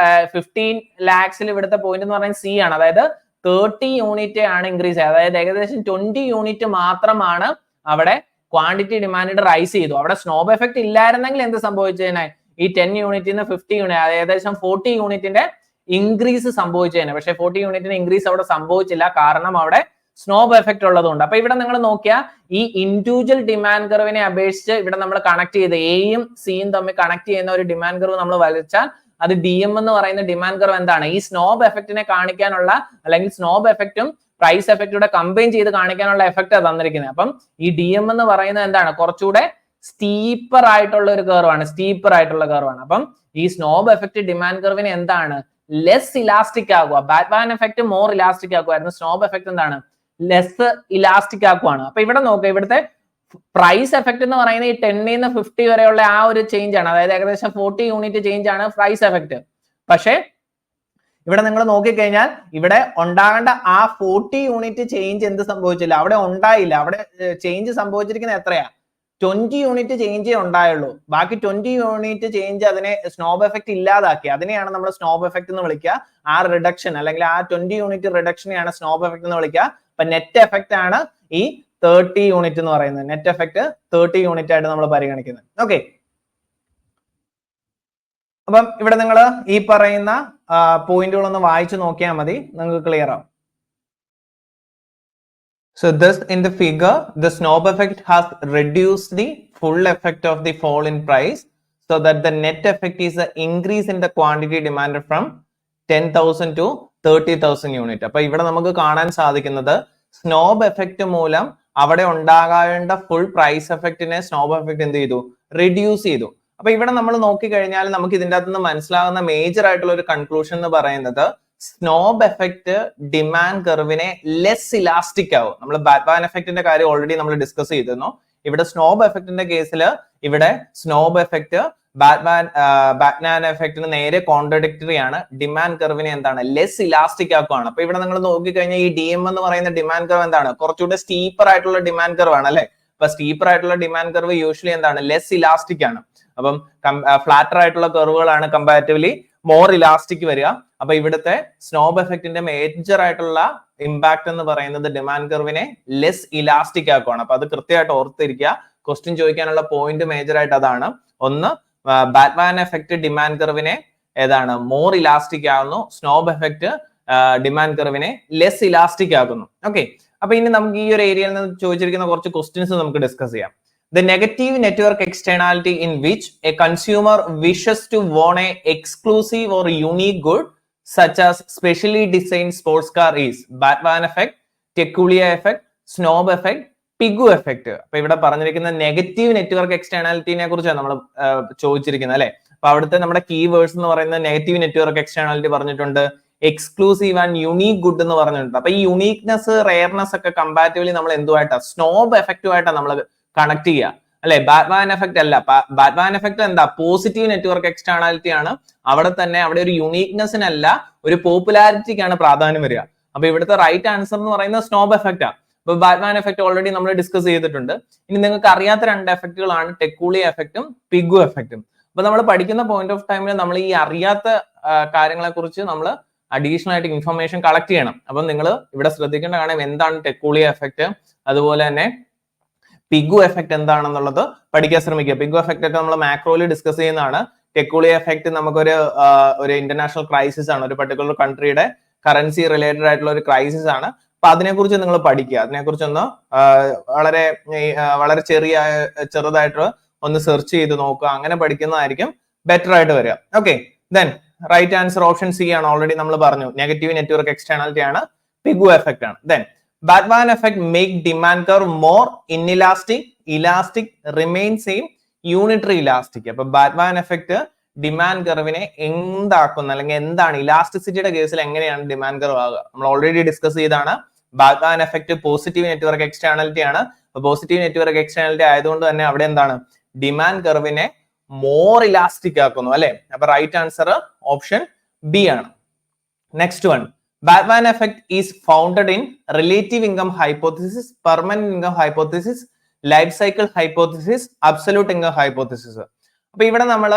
15 lakhs ഇവിടുത്തെ പോയിന്റ് എന്ന് പറയുന്നത് C ആണ്. അതായത് 30 യൂണിറ്റ് ആണ് ഇൻക്രീസ് ആയത്. അതായത് ഏകദേശം 20 യൂണിറ്റ് മാത്രമാണ് അവിടെ ക്വാണ്ടിറ്റി ഡിമാൻഡ് റൈസ് ചെയ്തു. അവിടെ സ്നോബ് എഫക്ട് ഇല്ലായിരുന്നെങ്കിൽ എന്ത് സംഭവിച്ചതിനെ, ഈ 10 യൂണിറ്റിൽ നിന്ന് 50 യൂണിറ്റ് ഏകദേശം 40 യൂണിറ്റിന്റെ ഇൻക്രീസ് സംഭവിച്ചതിനെ. പക്ഷെ 40 യൂണിറ്റിന് ഇൻക്രീസ് അവിടെ സംഭവിച്ചില്ല, കാരണം അവിടെ സ്നോബ് എഫക്ട് ഉള്ളതുകൊണ്ട്. അപ്പൊ ഇവിടെ നിങ്ങൾ നോക്കിയാൽ ഈ ഇൻഡിവിജ്വൽ ഡിമാൻഡ് കർവിനെ അപേക്ഷിച്ച് ഇവിടെ നമ്മൾ കണക്ട് ചെയ്ത് എയും സിയും തമ്മിൽ കണക്ട് ചെയ്യുന്ന ഒരു ഡിമാൻഡ് കർവ് നമ്മൾ വരച്ചാൽ അത് DM എന്ന് പറയുന്ന ഡിമാൻഡ് കർവ് എന്താണ്, ഈ സ്നോബ് എഫക്റ്റിനെ കാണിക്കാനുള്ള, അല്ലെങ്കിൽ സ്നോബ് എഫക്റ്റും പ്രൈസ് എഫക്റ്റൂടെ കമ്പൈൻ ചെയ്ത് കാണിക്കാനുള്ള എഫക്റ്റ് തന്നിരിക്കുന്നത്. അപ്പം ഈ DM എന്ന് പറയുന്നത് എന്താണ്, കുറച്ചുകൂടെ സ്റ്റീപ്പർ ആയിട്ടുള്ള ഒരു കർവാണ്. അപ്പം ഈ സ്നോബ് എഫക്ട് ഡിമാൻഡ് കർവിനെ എന്താണ്, ലെസ് ഇലാസ്റ്റിക് ആകുക. ബാറ്റ്മാൻ എഫക്ട് മോർ ഇലാസ്റ്റിക് ആക്കുമായിരുന്നു, സ്നോബ് എഫക്ട് എന്താണ്, ലെസ് ഇലാസ്റ്റിക് ആക്കുവാണ്. അപ്പൊ ഇവിടെ നോക്കുക, ഇവിടുത്തെ പ്രൈസ് എഫക്ട് എന്ന് പറയുന്നത് ഈ 10 നിന്ന് 50 വരെയുള്ള ആ ഒരു ചേഞ്ച് ആണ്. അതായത് ഏകദേശം 40 യൂണിറ്റ് ചേഞ്ച് ആണ് പ്രൈസ് എഫക്ട്. പക്ഷേ ഇവിടെ നിങ്ങൾ നോക്കിക്കഴിഞ്ഞാൽ ഇവിടെ ഉണ്ടാകേണ്ട ആ 40 യൂണിറ്റ് ചേഞ്ച് എന്ത് സംഭവിച്ചില്ല, അവിടെ ഉണ്ടായില്ല. അവിടെ ചേഞ്ച് സംഭവിച്ചിരിക്കുന്നത് എത്രയാ, 20 യൂണിറ്റ് ചേഞ്ചേ ഉണ്ടായുള്ളൂ. ബാക്കി 20 യൂണിറ്റ് ചേഞ്ച് അതിനെ സ്നോബ് എഫക്ട് ഇല്ലാതാക്കി. അതിനെയാണ് നമ്മൾ സ്നോബ് എഫക്ട് എന്ന് വിളിക്കുക. ആ റിഡക്ഷൻ അല്ലെങ്കിൽ ആ 20 യൂണിറ്റ് റിഡക്ഷനെയാണ് സ്നോബ് എഫക്ട് എന്ന് വിളിക്കുക. അപ്പൊ നെറ്റ് എഫക്ട് ആണ് ഈ 30 യൂണിറ്റ് എന്ന് പറയുന്നത്. നെറ്റ് എഫക്ട് 30 യൂണിറ്റ് ആയിട്ട് നമ്മൾ പരിഗണിക്കുന്നത്. ഓക്കെ, അപ്പം ഇവിടെ നിങ്ങൾ ഈ പറയുന്ന പോയിന്റുകളൊന്ന് വായിച്ചു നോക്കിയാൽ മതി, നിങ്ങൾക്ക് ക്ലിയർ ആവും. So thus in the figure, the snowball effect has reduced the full effect of the fall in price, so that the net effect is the increase in the quantity demanded from 10,000 to 30,000 unit. അപ്പൊ ഇവിടെ നമുക്ക് കാണാൻ സാധിക്കുന്നത് snob effect മൂലം അവിടെ ഉണ്ടാകേണ്ട full price എഫക്റ്റിനെ snob effect എന്ത് ചെയ്തു, റെഡ്യൂസ് ചെയ്തു. അപ്പൊ ഇവിടെ നമ്മൾ നോക്കിക്കഴിഞ്ഞാൽ നമുക്ക് ഇതിൻ്റെ അകത്ത് നിന്ന് മനസ്സിലാകുന്ന മേജർ ആയിട്ടുള്ള ഒരു കൺക്ലൂഷൻ എന്ന് പറയുന്നത് സ്നോബ് എഫക്ട് ഡിമാൻഡ് കർവിനെ ലെസ് ഇലാസ്റ്റിക് ആവും. നമ്മൾ ബാറ്റ്മാൻ എഫക്റ്റിന്റെ കാര്യം ഓൾറെഡി നമ്മൾ ഡിസ്കസ് ചെയ്തിരുന്നു. ഇവിടെ സ്നോബ് എഫക്റ്റിന്റെ കേസിൽ ഇവിടെ സ്നോബ് എഫക്ട് ബാറ്റ്മാൻ എഫക്റ്റിന് നേരെ കോൺട്രഡിക്ടറി ആണ്. ഡിമാൻഡ് കർവിനെ എന്താണ്, ലെസ് ഇലാസ്റ്റിക് ആക്കുവാണ്. അപ്പൊ ഇവിടെ നിങ്ങൾ നോക്കിക്കഴിഞ്ഞാൽ ഈ DM എന്ന് പറയുന്ന ഡിമാൻഡ് കർവ് എന്താണ്, കുറച്ചുകൂടെ സ്റ്റീപ്പർ ആയിട്ടുള്ള ഡിമാൻഡ് കർവ് ആണ് അല്ലെ. അപ്പൊ സ്റ്റീപ്പർ ആയിട്ടുള്ള ഡിമാൻഡ് കർവ് യൂഷ്വലി എന്താണ്, ലെസ് ഇലാസ്റ്റിക് ആണ്. അപ്പം ഫ്ലാറ്റർ ആയിട്ടുള്ള കർവുകളാണ് കമ്പാരിറ്റീവ്ലി മോർ ഇലാസ്റ്റിക് വരിക. അപ്പൊ ഇവിടുത്തെ സ്നോബ് എഫക്റ്റിന്റെ മേജർ ആയിട്ടുള്ള ഇമ്പാക്ട് എന്ന് പറയുന്നത് ഡിമാൻഡ് കർവിനെ ലെസ് ഇലാസ്റ്റിക് ആക്കുവാണ്. അപ്പൊ അത് കൃത്യമായിട്ട് ഓർത്തിരിക്കുക. ക്വസ്റ്റ്യൻ ചോദിക്കാനുള്ള പോയിന്റ് മേജർ ആയിട്ട് അതാണ്. ഒന്ന്, ബാറ്റ്മാൻ എഫക്ട് ഡിമാൻഡ് കർവിനെ ഏതാണ്, മോർ ഇലാസ്റ്റിക് ആകുന്നു. സ്നോബ് എഫക്ട് ഡിമാൻഡ് കർവിനെ ലെസ് ഇലാസ്റ്റിക് ആകുന്നു. ഓക്കെ, അപ്പൊ ഇനി നമുക്ക് ഈ ഒരു ഏരിയയിൽ നിന്ന് ചോദിച്ചിരിക്കുന്ന കുറച്ച് ക്വസ്റ്റ്യൻസ് നമുക്ക് ഡിസ്കസ് ചെയ്യാം. The negative network externality in which a consumer wishes to own a exclusive or unique good such as specially designed sports car is Batman effect, Teculia effect, Snob effect, Pigu effect. അപ്പൊ ഇവിടെ പറഞ്ഞിരിക്കുന്ന negative network എക്സ്റ്റേണാലിറ്റിനെ കുറിച്ചാണ് നമ്മൾ ചോദിച്ചിരിക്കുന്നത് അല്ലെ. അപ്പൊ അവിടുത്തെ നമ്മുടെ കീവേഡ്സ് എന്ന് പറയുന്നത് നെഗറ്റീവ് നെറ്റ്വർക്ക് എക്സ്റ്റേണാലിറ്റി പറഞ്ഞിട്ടുണ്ട്, എക്സ്ക്ലൂസീവ് ആൻഡ് യുണീക് ഗുഡ് എന്ന് പറഞ്ഞിട്ടുണ്ട്. അപ്പൊ ഈ യുണീക്നെസ് റെയർനെസ് ഒക്കെ കമ്പാരിറ്റീവ്ലി നമ്മൾ എന്തുമായിട്ടാണ്, സ്നോബ് എഫക്റ്റുമായിട്ടാണ് നമ്മൾ കണക്ട് ചെയ്യുക അല്ലെ. ബാറ്റ്മാൻ എഫക്ട് അല്ല. ബാറ്റ്മാൻ എഫക്ട് എന്താ, പോസിറ്റീവ് നെറ്റ്വർക്ക് എക്സ്റ്റേണാലിറ്റി ആണ്. അവിടെ തന്നെ അവിടെ ഒരു യുണീക്നെസ്സിനല്ല, ഒരു പോപ്പുലാരിറ്റിക്കാണ് പ്രാധാന്യം വരിക. അപ്പൊ ഇവിടുത്തെ റൈറ്റ് ആൻസർ എന്ന് പറയുന്നത് സ്നോബ് എഫക്റ്റ് ആണ്. അപ്പൊ ബാറ്റ്മാൻ എഫക്ട് ഓൾറെഡി നമ്മൾ ഡിസ്കസ് ചെയ്തിട്ടുണ്ട്. ഇനി നിങ്ങൾക്ക് അറിയാത്ത രണ്ട് എഫക്റ്റുകളാണ് ടെക്കൂളിയ എഫക്റ്റും പിഗു എഫക്റ്റും. അപ്പൊ നമ്മൾ പഠിക്കുന്ന പോയിന്റ് ഓഫ് ടൈമിൽ നമ്മൾ ഈ അറിയാത്ത കാര്യങ്ങളെ കുറിച്ച് നമ്മൾ അഡീഷണൽ ആയിട്ട് ഇൻഫർമേഷൻ കളക്ട് ചെയ്യണം. അപ്പൊ നിങ്ങൾ ഇവിടെ ശ്രദ്ധിക്കേണ്ട കാര്യം എന്താണ് ടെക്കൂളിയ എഫക്റ്റ്, അതുപോലെ തന്നെ പിഗു എഫക്ട് എന്താണെന്നുള്ളത് പഠിക്കാൻ ശ്രമിക്കുക. പിഗു എഫക്ട് ഒക്കെ നമ്മൾ മാക്രോയിൽ ഡിസ്കസ് ചെയ്യുന്നതാണ്. ടെക്കൂളിയ എഫക്ട് നമുക്കൊരു ഇന്റർനാഷണൽ ക്രൈസിസ് ആണ്, ഒരു പെർട്ടിക്കുലർ കൺട്രിയുടെ കറൻസി റിലേറ്റഡ് ആയിട്ടുള്ള ഒരു ക്രൈസിസ് ആണ്. അപ്പൊ അതിനെക്കുറിച്ച് നിങ്ങൾ പഠിക്കുക, അതിനെക്കുറിച്ചൊന്ന് വളരെ വളരെ ചെറുതായിട്ട് ഒന്ന് സെർച്ച് ചെയ്ത് നോക്കുക, അങ്ങനെ പഠിക്കുന്നതായിരിക്കും ബെറ്റർ ആയിട്ട് വരിക. Okay, then right answer option C ആണ്. ഓൾറെഡി നമ്മൾ പറഞ്ഞു നെഗറ്റീവ് നെറ്റ്വർക്ക് എക്സ്റ്റേണാലിറ്റി ആണ്, പിഗു എഫക്ട് ആണ്. Then bandwagon effect make demand curve more inelastic, elastic, remain same, unitary elastic. അപ്പൊ ബാറ്റ്മാൻ എഫക്ട് ഡിമാൻഡ് കർവിനെ എന്താക്കുന്ന, അല്ലെങ്കിൽ എന്താണ് ഇലാസ്റ്റിസിറ്റിയുടെ കേസിൽ എങ്ങനെയാണ് ഡിമാൻഡ് കർവ് ആകുക, നമ്മൾ ഓൾറെഡി ഡിസ്കസ് ചെയ്താണ്. Bandwagon effect positive network externality ആണ്. പോസിറ്റീവ് നെറ്റ്വർക്ക് എക്സ്റ്റേണാലിറ്റി ആയതുകൊണ്ട് തന്നെ അവിടെ എന്താണ് ഡിമാൻഡ് കർവിനെ മോർ ഇലാസ്റ്റിക് ആക്കുന്നു അല്ലെ. അപ്പൊ റൈറ്റ് ആൻസർ ഓപ്ഷൻ ബി ആണ്. Next one, Batman effect is founded in relative income hypothesis, permanent income hypothesis, life cycle hypothesis, absolute income hypothesis. അപ്പൊ ഇവിടെ നമ്മൾ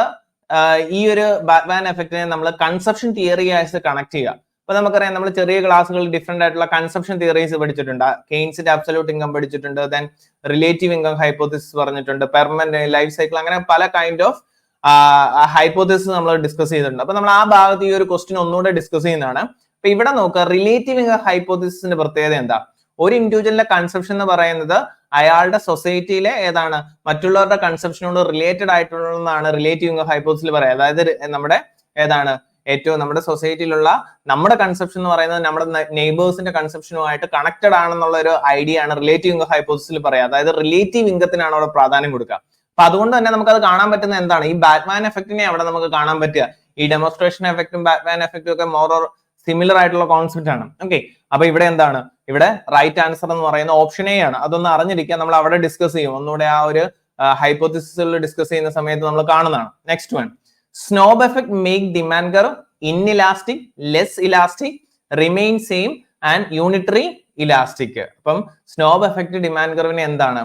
ഈ ഒരു ബാറ്റ്മാൻ എഫക്റ്റിനെ നമ്മൾ കൺസെപ്ഷൻ തിയറി ആയിട്ട് കണക്ട് ചെയ്യുക. അപ്പൊ നമുക്കറിയാം, നമ്മൾ ചെറിയ ക്ലാസ്സുകളിൽ ഡിഫറെന്റ് ആയിട്ടുള്ള കൺസെപ്ഷൻ തിയറീസ് പഠിച്ചിട്ടുണ്ട്. കെയ്ൻസിന്റെ അബ്സല്യൂട്ട് ഇൻകം പഠിച്ചിട്ടുണ്ട്, ദെൻ റിലേറ്റീവ് ഇൻകം ഹൈപ്പോത്തിസിസ് പറഞ്ഞിട്ടുണ്ട്, പെർമനന്റ് ലൈഫ് സൈക്കിൾ, അങ്ങനെ പല കൈൻഡ് ഓഫ് ഹൈപ്പോത്തിസിസ് നമ്മൾ ഡിസ്കസ് ചെയ്തിട്ടുണ്ട്. അപ്പൊ നമ്മൾ ആ ഭാഗത്ത് ഈ ഒരു ക്വസ്റ്റ്യൻ ഒന്നുകൂടെ ഡിസ്കസ് ചെയ്യുന്നതാണ്. അപ്പൊ ഇവിടെ നോക്കുക, റിലേറ്റീവ് ഇൻകം ഹൈപ്പോത്തിസിന്റെ പ്രത്യേകത എന്താ? ഒരു ഇൻഡിവിജ്വലിന്റെ കൺസെപ്ഷൻ എന്ന് പറയുന്നത് അയാളുടെ സൊസൈറ്റിയിലെ ഏതാണ് മറ്റുള്ളവരുടെ കൺസെപ്ഷനോട് റിലേറ്റഡ് ആയിട്ടുള്ളതാണ് റിലേറ്റീവ് ഇൻകം ഹൈപ്പോത്തിസിൽ പറയാം. അതായത് നമ്മുടെ ഏതാണ് ഏറ്റവും നമ്മുടെ സൊസൈറ്റിയിലുള്ള നമ്മുടെ കൺസെപ്ഷൻ എന്ന് പറയുന്നത് നമ്മുടെ നെയ്ബേഴ്സിന്റെ കൺസെപ്ഷനുമായിട്ട് കണക്റ്റഡ് ആണെന്നുള്ള ഒരു ഐഡിയ ആണ് റിലേറ്റീവ് ഇൻകം ഹൈപ്പോത്തിസിൽ പറയാം. അതായത് റിലേറ്റീവ് ഇൻകത്തിനാണ് അവിടെ പ്രാധാന്യം കൊടുക്കുക. അപ്പൊ അതുകൊണ്ട് തന്നെ നമുക്ക് അത് കാണാൻ പറ്റുന്ന എന്താണ്, ഈ ബാറ്റ്മാൻ എഫക്റ്റിനെ അവിടെ നമുക്ക് കാണാൻ പറ്റുക. ഈ ഡെമോൺസ്ട്രേഷൻ എഫക്റ്റും ബാറ്റ്മാൻ എഫക്റ്റും ഒക്കെ മോർ ഓർ സിമിലർ ആയിട്ടുള്ള കോൺസെപ്റ്റ് ആണ്. ഓക്കെ, അപ്പൊ ഇവിടെ എന്താണ്, ഇവിടെ റൈറ്റ് ആൻസർ എന്ന് പറയുന്ന ഓപ്ഷൻ എ ആണ്. അതൊന്ന് അറിഞ്ഞിരിക്കുക, നമ്മൾ അവിടെ ഡിസ്കസ് ചെയ്യും, ഒന്നുകൂടെ ആ ഒരു ഹൈപ്പോത്തിസിസിൽ ഡിസ്കസ് ചെയ്യുന്ന സമയത്ത് നമ്മൾ കാണുന്നതാണ്. Next one, snob effect make demand curve inelastic, less elastic, remain same and unitary elastic. അപ്പം സ്നോബ് എഫക്ട് ഡിമാൻഡ് കർവിനെ എന്താണ്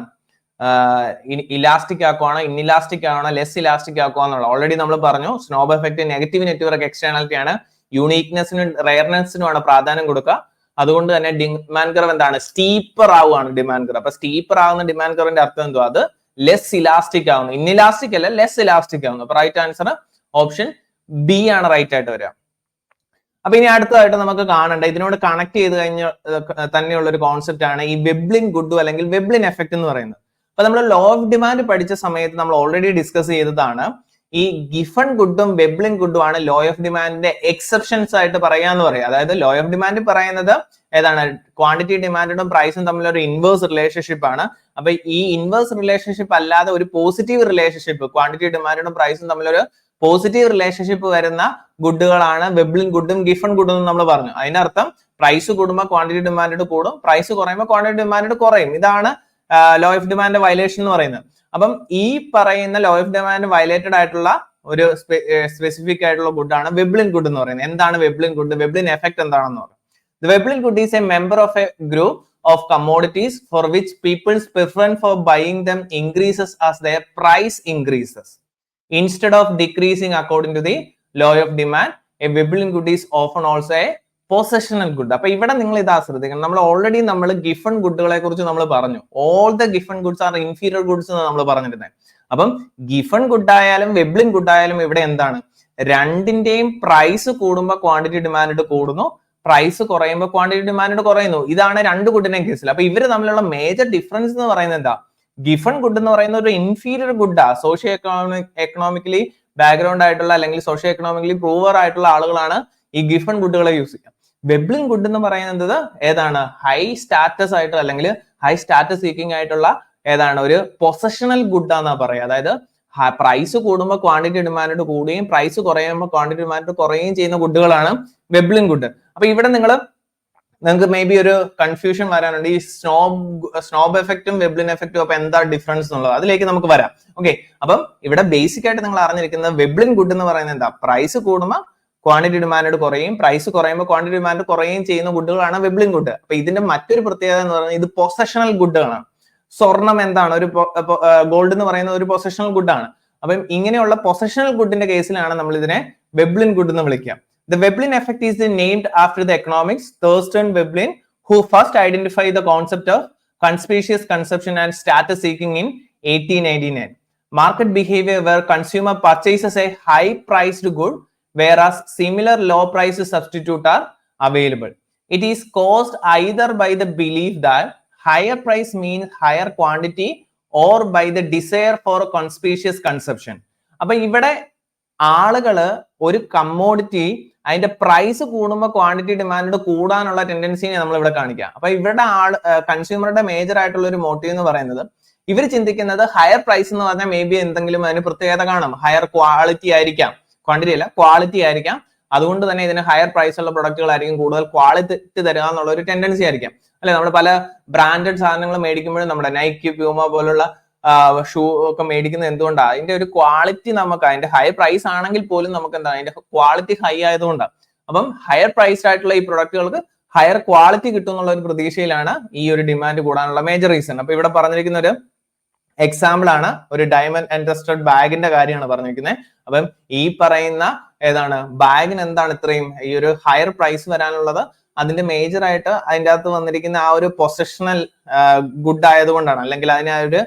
ഇലാസ്റ്റിക് ആക്കുവാണോ, ഇൻഇലാസ്റ്റിക് ആണോ, ലെസ് ഇലാസ്റ്റിക് ആക്കുവാന്നുള്ള ഓൾറെഡി നമ്മൾ പറഞ്ഞു. Snob effect negative network externality ആണ്, യൂണീക്നെസ്സിനും റെയർനെസ്സിനുമാണ് പ്രാധാന്യം കൊടുക്കുക. അതുകൊണ്ട് തന്നെ ഡിമാൻഡ് കർവ് എന്താണ് സ്റ്റീപ്പർ ആവുകയാണ് ഡിമാൻഡ് കർവ്. അപ്പൊ സ്റ്റീപ്പർ ആവുന്ന ഡിമാൻഡ് കർവിന്റെ അർത്ഥം എന്തോ, അത് ലെസ് ഇലാസ്റ്റിക് ആവുന്നു, ഇൻഇലാസ്റ്റിക് അല്ല ലെസ് ഇലാസ്റ്റിക് ആവുന്നു. അപ്പൊ റൈറ്റ് ആൻസർ ഓപ്ഷൻ ബി ആണ് റൈറ്റ് ആയിട്ട് വരിക. അപ്പൊ ഇനി അടുത്തതായിട്ട് നമുക്ക് കാണേണ്ട, ഇതിനോട് കണക്ട് ചെയ്ത് കഴിഞ്ഞ തന്നെയുള്ള ഒരു കോൺസെപ്റ്റ് ആണ് ഈ വെബ്ലിൻ ഗുഡ് അല്ലെങ്കിൽ വെബ്ലിൻ എഫക്ട് എന്ന് പറയുന്നത്. അപ്പൊ നമ്മൾ ലോ ഓഫ് ഡിമാൻഡ് പഠിച്ച സമയത്ത് നമ്മൾ ഓൾറെഡി ഡിസ്കസ് ചെയ്തതാണ്. ഈ ഗിഫൺ ഗുഡും വെബ്ലിൻ ഗുഡും ആണ് ലോ ഓഫ് ഡിമാൻഡിന്റെ എക്സെപ്ഷൻസ് ആയിട്ട് പറയാന്ന് പറയാം. അതായത് ലോ ഓഫ് ഡിമാൻഡ് പറയുന്നത് ഏതാണ്, ക്വാണ്ടിറ്റി ഡിമാൻഡും പ്രൈസും തമ്മിലൊരു ഇൻവേഴ്സ് റിലേഷൻഷിപ്പ് ആണ്. അപ്പൊ ഈ ഇൻവേഴ്സ് റിലേഷൻഷിപ്പ് അല്ലാതെ ഒരു പോസിറ്റീവ് റിലേഷൻഷിപ്പ്, ക്വാണ്ടിറ്റി ഡിമാൻഡും പ്രൈസും തമ്മിലൊരു പോസിറ്റീവ് റിലേഷൻഷിപ്പ് വരുന്ന ഗുഡുകളാണ് വെബ്ലിൻ ഗുഡും ഗിഫൺ ഗുഡും എന്ന് നമ്മൾ പറഞ്ഞു. അതിനർത്ഥം പ്രൈസ് കൂടുമ്പോൾ ക്വാണ്ടിറ്റി ഡിമാൻഡ് കൂടും, പ്രൈസ് കുറയുമ്പോൾ ക്വാണ്ടിറ്റി ഡിമാൻഡ് കുറയും. ഇതാണ് ലോ ഓഫ് ഡിമാൻഡ് വയലേഷൻ എന്ന് പറയുന്നത്. അപ്പം ഈ പറയുന്ന ലോ ഓഫ് ഡിമാൻഡ് വയലേറ്റഡ് ആയിട്ടുള്ള ഒരു സ്പെസിഫിക് ആയിട്ടുള്ള ഗുഡാണ് വെബ്ലിൻ ഗുഡ് എന്ന് പറയുന്നത്. എന്താണ് വെബ്ലിൻ ഗുഡ്, വെബ്ലിൻ എഫക്ട് എന്താണെന്ന് പറയുന്നത്? The Veblen good is a member of a group of commodities for which people's preference for buying them increases as their price increases. Instead of decreasing according to the law of demand, a Veblen good is often also a positional good. അപ്പൊ ഇവിടെ നിങ്ങൾ ഇതാ ശ്രദ്ധിക്കണം, നമ്മൾ already നമ്മൾ Giffen ഗുഡുകളെ കുറിച്ച് നമ്മൾ പറഞ്ഞു. All the Giffen goods are inferior goods എന്ന് നമ്മൾ പറഞ്ഞിരുന്നത്. അപ്പം ഗിഫൺ ഗുഡ് ആയാലും വെബ്ലിൻ ഗുഡ് ആയാലും ഇവിടെ എന്താണ്, രണ്ടിന്റെയും പ്രൈസ് കൂടുമ്പോൾ ക്വാണ്ടിറ്റി ഡിമാൻഡ് കൂടുന്നു, പ്രൈസ് കുറയുമ്പോൾ ക്വാണ്ടിറ്റി ഡിമാൻഡ് കുറയുന്നു. ഇതാണ് രണ്ട് ഗുഡിന്റെയും കേസിൽ. അപ്പൊ ഇവര് തമ്മിലുള്ള മേജർ ഡിഫറൻസ് എന്ന് പറയുന്നത് എന്താ, ഗിഫൺ ഗുഡ് എന്ന് പറയുന്ന ഒരു inferior good, socio economically background ആയിട്ടുള്ള അല്ലെങ്കിൽ സോഷ്യോ എക്കണോമിക്കലി പ്രൂവർ ആയിട്ടുള്ള ആളുകളാണ് ഈ ഗിഫൺ ഗുഡുകളെ യൂസ് ചെയ്യുക. വെബ്ലിൻ ഗുഡ് എന്ന് പറയുന്നത് ഏതാണ്, ഹൈ സ്റ്റാറ്റസ് ആയിട്ട് അല്ലെങ്കിൽ ഹൈ സ്റ്റാറ്റസ് സീക്കിംഗ് ആയിട്ടുള്ള ഏതാണ് ഒരു പൊസഷണൽ ഗുഡ് ആണെന്നാ പറയുക. അതായത് പ്രൈസ് കൂടുമ്പോൾ ക്വാണ്ടിറ്റി ഡിമാൻഡ് കൂടുകയും പ്രൈസ് കുറയുമ്പോൾ ക്വാണ്ടിറ്റി ഡിമാൻഡ് കുറയുകയും ചെയ്യുന്ന ഗുഡുകളാണ് വെബ്ലിൻ ഗുഡ്. അപ്പൊ ഇവിടെ നിങ്ങൾക്ക് മേ ബി ഒരു കൺഫ്യൂഷൻ വരാനുണ്ട്, ഈ സ്നോബ് എഫക്റ്റും വെബ്ലിൻ എഫക്റ്റും അപ്പൊ എന്താ ഡിഫറൻസ് എന്നുള്ളത്, അതിലേക്ക് നമുക്ക് വരാം. ഓക്കെ, അപ്പം ഇവിടെ ബേസിക് ആയിട്ട് നിങ്ങൾ അറിഞ്ഞിരിക്കുന്നത് വെബ്ലിൻ ഗുഡ് എന്ന് പറയുന്നത് എന്താ, പ്രൈസ് കൂടുമ്പോൾ ക്വാണ്ടിറ്റി ഡിമാൻഡ് കുറയും, പ്രൈസ് കുറയുമ്പോൾ ക്വാണ്ടിറ്റി ഡിമാൻഡ് കുറയുകയും ചെയ്യുന്ന ഗുഡുകളാണ് വെബ്ലിൻ ഗുഡ്. അപ്പൊ ഇതിന്റെ മറ്റൊരു പ്രത്യേകത എന്ന് പറയുന്നത് ഇത് പൊസഷണൽ ഗുഡുകളാണ്. സ്വർണം എന്താണ്, ഒരു ഗോൾഡ് എന്ന് പറയുന്ന ഒരു പൊസഷണൽ ഗുഡാണ്. അപ്പം ഇങ്ങനെയുള്ള പൊസഷണൽ ഗുഡിന്റെ കേസിലാണ് നമ്മൾ ഇതിനെ വെബ്ലിൻ ഗുഡ് എന്ന് വിളിക്കുക. The Veblen effect is named after the economics Thorsten Veblen, who first identified the concept of conspicuous consumption and status seeking in 1889. Market behavior where consumer purchases a high-priced good, whereas similar low-priced substitute are available. It is caused either by the belief that higher price means higher quantity or by the desire for conspicuous consumption. അപ്പൊ ഇവിടെ ആളുകള് ഒരു commodity അതിന്റെ price കൂടുമ്പോൾ quantity demand കൂടാനുള്ള ടെൻഡൻസിനെ നമ്മൾ ഇവിടെ കാണിക്കാം. അപ്പൊ ഇവരുടെ കൺസ്യൂമറുടെ മേജർ ആയിട്ടുള്ള ഒരു മോട്ടീവ് എന്ന് പറയുന്നത് ഇവർ ചിന്തിക്കുന്നത് ഹയർ പ്രൈസ് എന്ന് പറഞ്ഞാൽ മേ ബി എന്തെങ്കിലും അതിന് പ്രത്യേകത കാണും, ഹയർ ക്വാളിറ്റി ആയിരിക്കാം, ക്വാണ്ടിറ്റി അല്ല ക്വാളിറ്റി ആയിരിക്കാം, അതുകൊണ്ട് തന്നെ ഇതിന് ഹയർ പ്രൈസ് ഉള്ള പ്രൊഡക്റ്റുകളായിരിക്കും കൂടുതൽ ക്വാളിറ്റി തരിക എന്നുള്ള ഒരു ടെൻഡൻസി ആയിരിക്കാം അല്ലെ. നമ്മൾ പല ബ്രാൻഡഡ് സാധനങ്ങൾ മേടിക്കുമ്പോഴും നമ്മുടെ നൈക്കി, പ്യൂമ പോലുള്ള ഷൂ ഒക്കെ മേടിക്കുന്നത് എന്തുകൊണ്ടാണ്? അതിന്റെ ഒരു ക്വാളിറ്റി നമുക്ക് അതിന്റെ ഹൈ പ്രൈസ് ആണെങ്കിൽ പോലും നമുക്ക് എന്താണ് അതിന്റെ ക്വാളിറ്റി ഹൈ ആയതുകൊണ്ടാണ്. അപ്പം ഹയർ പ്രൈസ്ഡ് ആയിട്ടുള്ള ഈ പ്രൊഡക്റ്റുകൾക്ക് ഹയർ ക്വാളിറ്റി കിട്ടും എന്നുള്ള ഒരു പ്രതീക്ഷയിലാണ് ഈ ഒരു ഡിമാൻഡ് കൂടാനുള്ള മേജർ റീസൺ. അപ്പൊ ഇവിടെ പറഞ്ഞിരിക്കുന്ന ഒരു എക്സാമ്പിൾ ആണ്, ഒരു ഡയമണ്ട് എൻട്രസ്റ്റഡ് ബാഗിന്റെ കാര്യമാണ് പറഞ്ഞിരിക്കുന്നത്. അപ്പം ഈ പറയുന്ന ഏതാണ് ബാഗിന് എന്താണ് ഇത്രയും ഈ ഒരു ഹയർ പ്രൈസ് വരാനുള്ളത്? അതിന്റെ മേജർ ആയിട്ട് അതിൻ്റെ അകത്ത് വന്നിരിക്കുന്ന ആ ഒരു പൊസഷണൽ ഗുഡ് ആയതുകൊണ്ടാണ്, അല്ലെങ്കിൽ അതിന് ആ ഒരു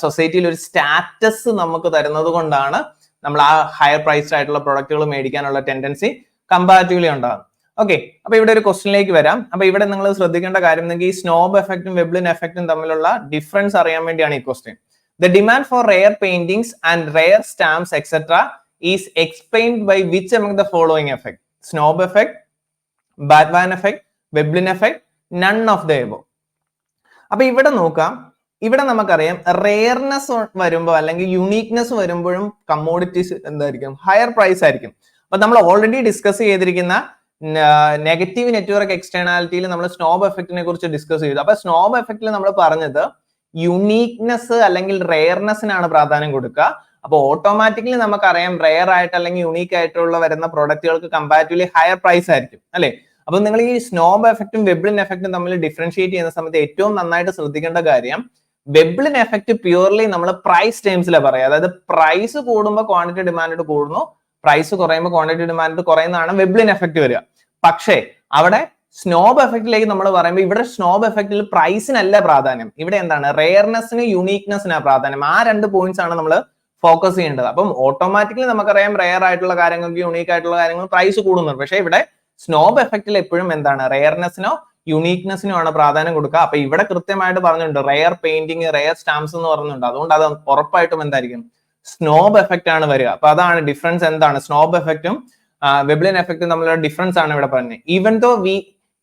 സൊസൈറ്റിയിൽ ഒരു സ്റ്റാറ്റസ് നമുക്ക് തരുന്നത് കൊണ്ടാണ് നമ്മൾ ആ ഹയർ പ്രൈസ്ഡ് ആയിട്ടുള്ള പ്രൊഡക്റ്റുകൾ മേടിക്കാനുള്ള ടെൻഡൻസി കമ്പാരിറ്റീവ്ലി ഉണ്ടാകും. ഓക്കെ, അപ്പൊ ഇവിടെ ഒരു ക്വസ്റ്റിനിലേക്ക് വരാം. അപ്പൊ ഇവിടെ നിങ്ങൾ ശ്രദ്ധിക്കേണ്ട കാര്യം ഈ സ്നോബ് എഫക്റ്റും വെബ്ലിൻ എഫക്റ്റും തമ്മിലുള്ള ഡിഫറൻസ് അറിയാൻ വേണ്ടിയാണ് ഈ question. The demand for rare paintings and rare stamps etc. is explained by which among the following effect? Snob effect, Bhagwan effect, Veblen effect, none of the above. അപ്പൊ ഇവിടെ നോക്കാം, ഇവിടെ നമുക്കറിയാം റെയർനെസ് വരുമ്പോൾ അല്ലെങ്കിൽ യുണീക്നെസ് വരുമ്പോഴും കമ്മോഡിറ്റീസ് എന്തായിരിക്കും? ഹയർ പ്രൈസ് ആയിരിക്കും. അപ്പൊ നമ്മൾ ഓൾറെഡി ഡിസ്കസ് ചെയ്തിരിക്കുന്ന നെഗറ്റീവ് നെറ്റ്വർക്ക് എക്സ്റ്റേണാലിറ്റിയിൽ നമ്മൾ സ്നോബ് എഫക്റ്റിനെ കുറിച്ച് ഡിസ്കസ് ചെയ്തു. അപ്പൊ സ്നോബ് എഫക്റ്റിൽ നമ്മൾ പറഞ്ഞത് യുണീക്നെസ് അല്ലെങ്കിൽ റെയർനെസ്സിനാണ് പ്രാധാന്യം കൊടുക്കുക. അപ്പൊ ഓട്ടോമാറ്റിക്കലി നമുക്കറിയാം റെയർ ആയിട്ട് അല്ലെങ്കിൽ യുണീക്ക് ആയിട്ടുള്ള വരുന്ന പ്രോഡക്റ്റുകൾക്ക് കമ്പാരിറ്റീവ്ലി ഹയർ പ്രൈസ് ആയിരിക്കും അല്ലെ. അപ്പൊ നിങ്ങൾ ഈ സ്നോബ് എഫക്റ്റും വെബ്ലിൻ എഫക്റ്റും തമ്മിൽ ഡിഫറൻഷിയേറ്റ് ചെയ്യുന്ന സമയത്ത് ഏറ്റവും നന്നായിട്ട് ശ്രദ്ധിക്കേണ്ട കാര്യം, വെബ്ലിൻ എഫക്റ്റ് പ്യൂർലി നമ്മൾ പ്രൈസ് ടേംസിലാണ് പറയുക. അതായത് പ്രൈസ് കൂടുമ്പോൾ ക്വാണ്ടിറ്റി ഡിമാൻഡ് കൂടുന്നു, പ്രൈസ് കുറയുമ്പോൾ ക്വാണ്ടിറ്റി ഡിമാൻഡ് കുറയുന്നതാണ് വെബ്ലിൻ എഫക്റ്റ് വരിക. പക്ഷേ അവിടെ സ്നോബ് എഫക്റ്റിലേക്ക് നമ്മൾ പറയുമ്പോൾ ഇവിടെ സ്നോബ് എഫക്റ്റിൽ പ്രൈസിനല്ല പ്രാധാന്യം, ഇവിടെ എന്താണ് റെയർനെസ്സിന് യുണീക്നെസ്സിനാണ് പ്രാധാന്യം. ആ രണ്ട് പോയിന്റ്സ് ആണ് നമ്മൾ ഫോക്കസ് ചെയ്യേണ്ടത്. അപ്പം ഓട്ടോമാറ്റിക്കലി നമുക്കറിയാം റെയർ ആയിട്ടുള്ള കാര്യങ്ങൾക്ക് യുണീക്ക് ആയിട്ടുള്ള കാര്യങ്ങൾ പ്രൈസ് കൂടുന്നുണ്ട്. പക്ഷേ ഇവിടെ സ്നോബ് എഫക്റ്റിൽ എപ്പോഴും എന്താണ് റെയർനെസ്സിനോ യുണീക്നെസ്സിനോ ആണ് പ്രാധാന്യം കൊടുക്കുക. അപ്പൊ ഇവിടെ കൃത്യമായിട്ട് പറഞ്ഞിട്ടുണ്ട് റെയർ പെയിന്റിങ്, റെയർ സ്റ്റാമ്പ്സ് എന്ന് പറഞ്ഞിട്ടുണ്ട്. അതുകൊണ്ട് അത് ഉറപ്പായിട്ടും എന്തായിരിക്കും? സ്നോബ് എഫക്റ്റ് ആണ് വരിക. അപ്പൊ അതാണ് ഡിഫറൻസ്. എന്താണ് സ്നോബ് എഫക്റ്റും വെബ്ലിൻ എഫക്റ്റും തമ്മിലുള്ള ഡിഫറൻസ് ആണ് ഇവിടെ പറഞ്ഞത്. Even though we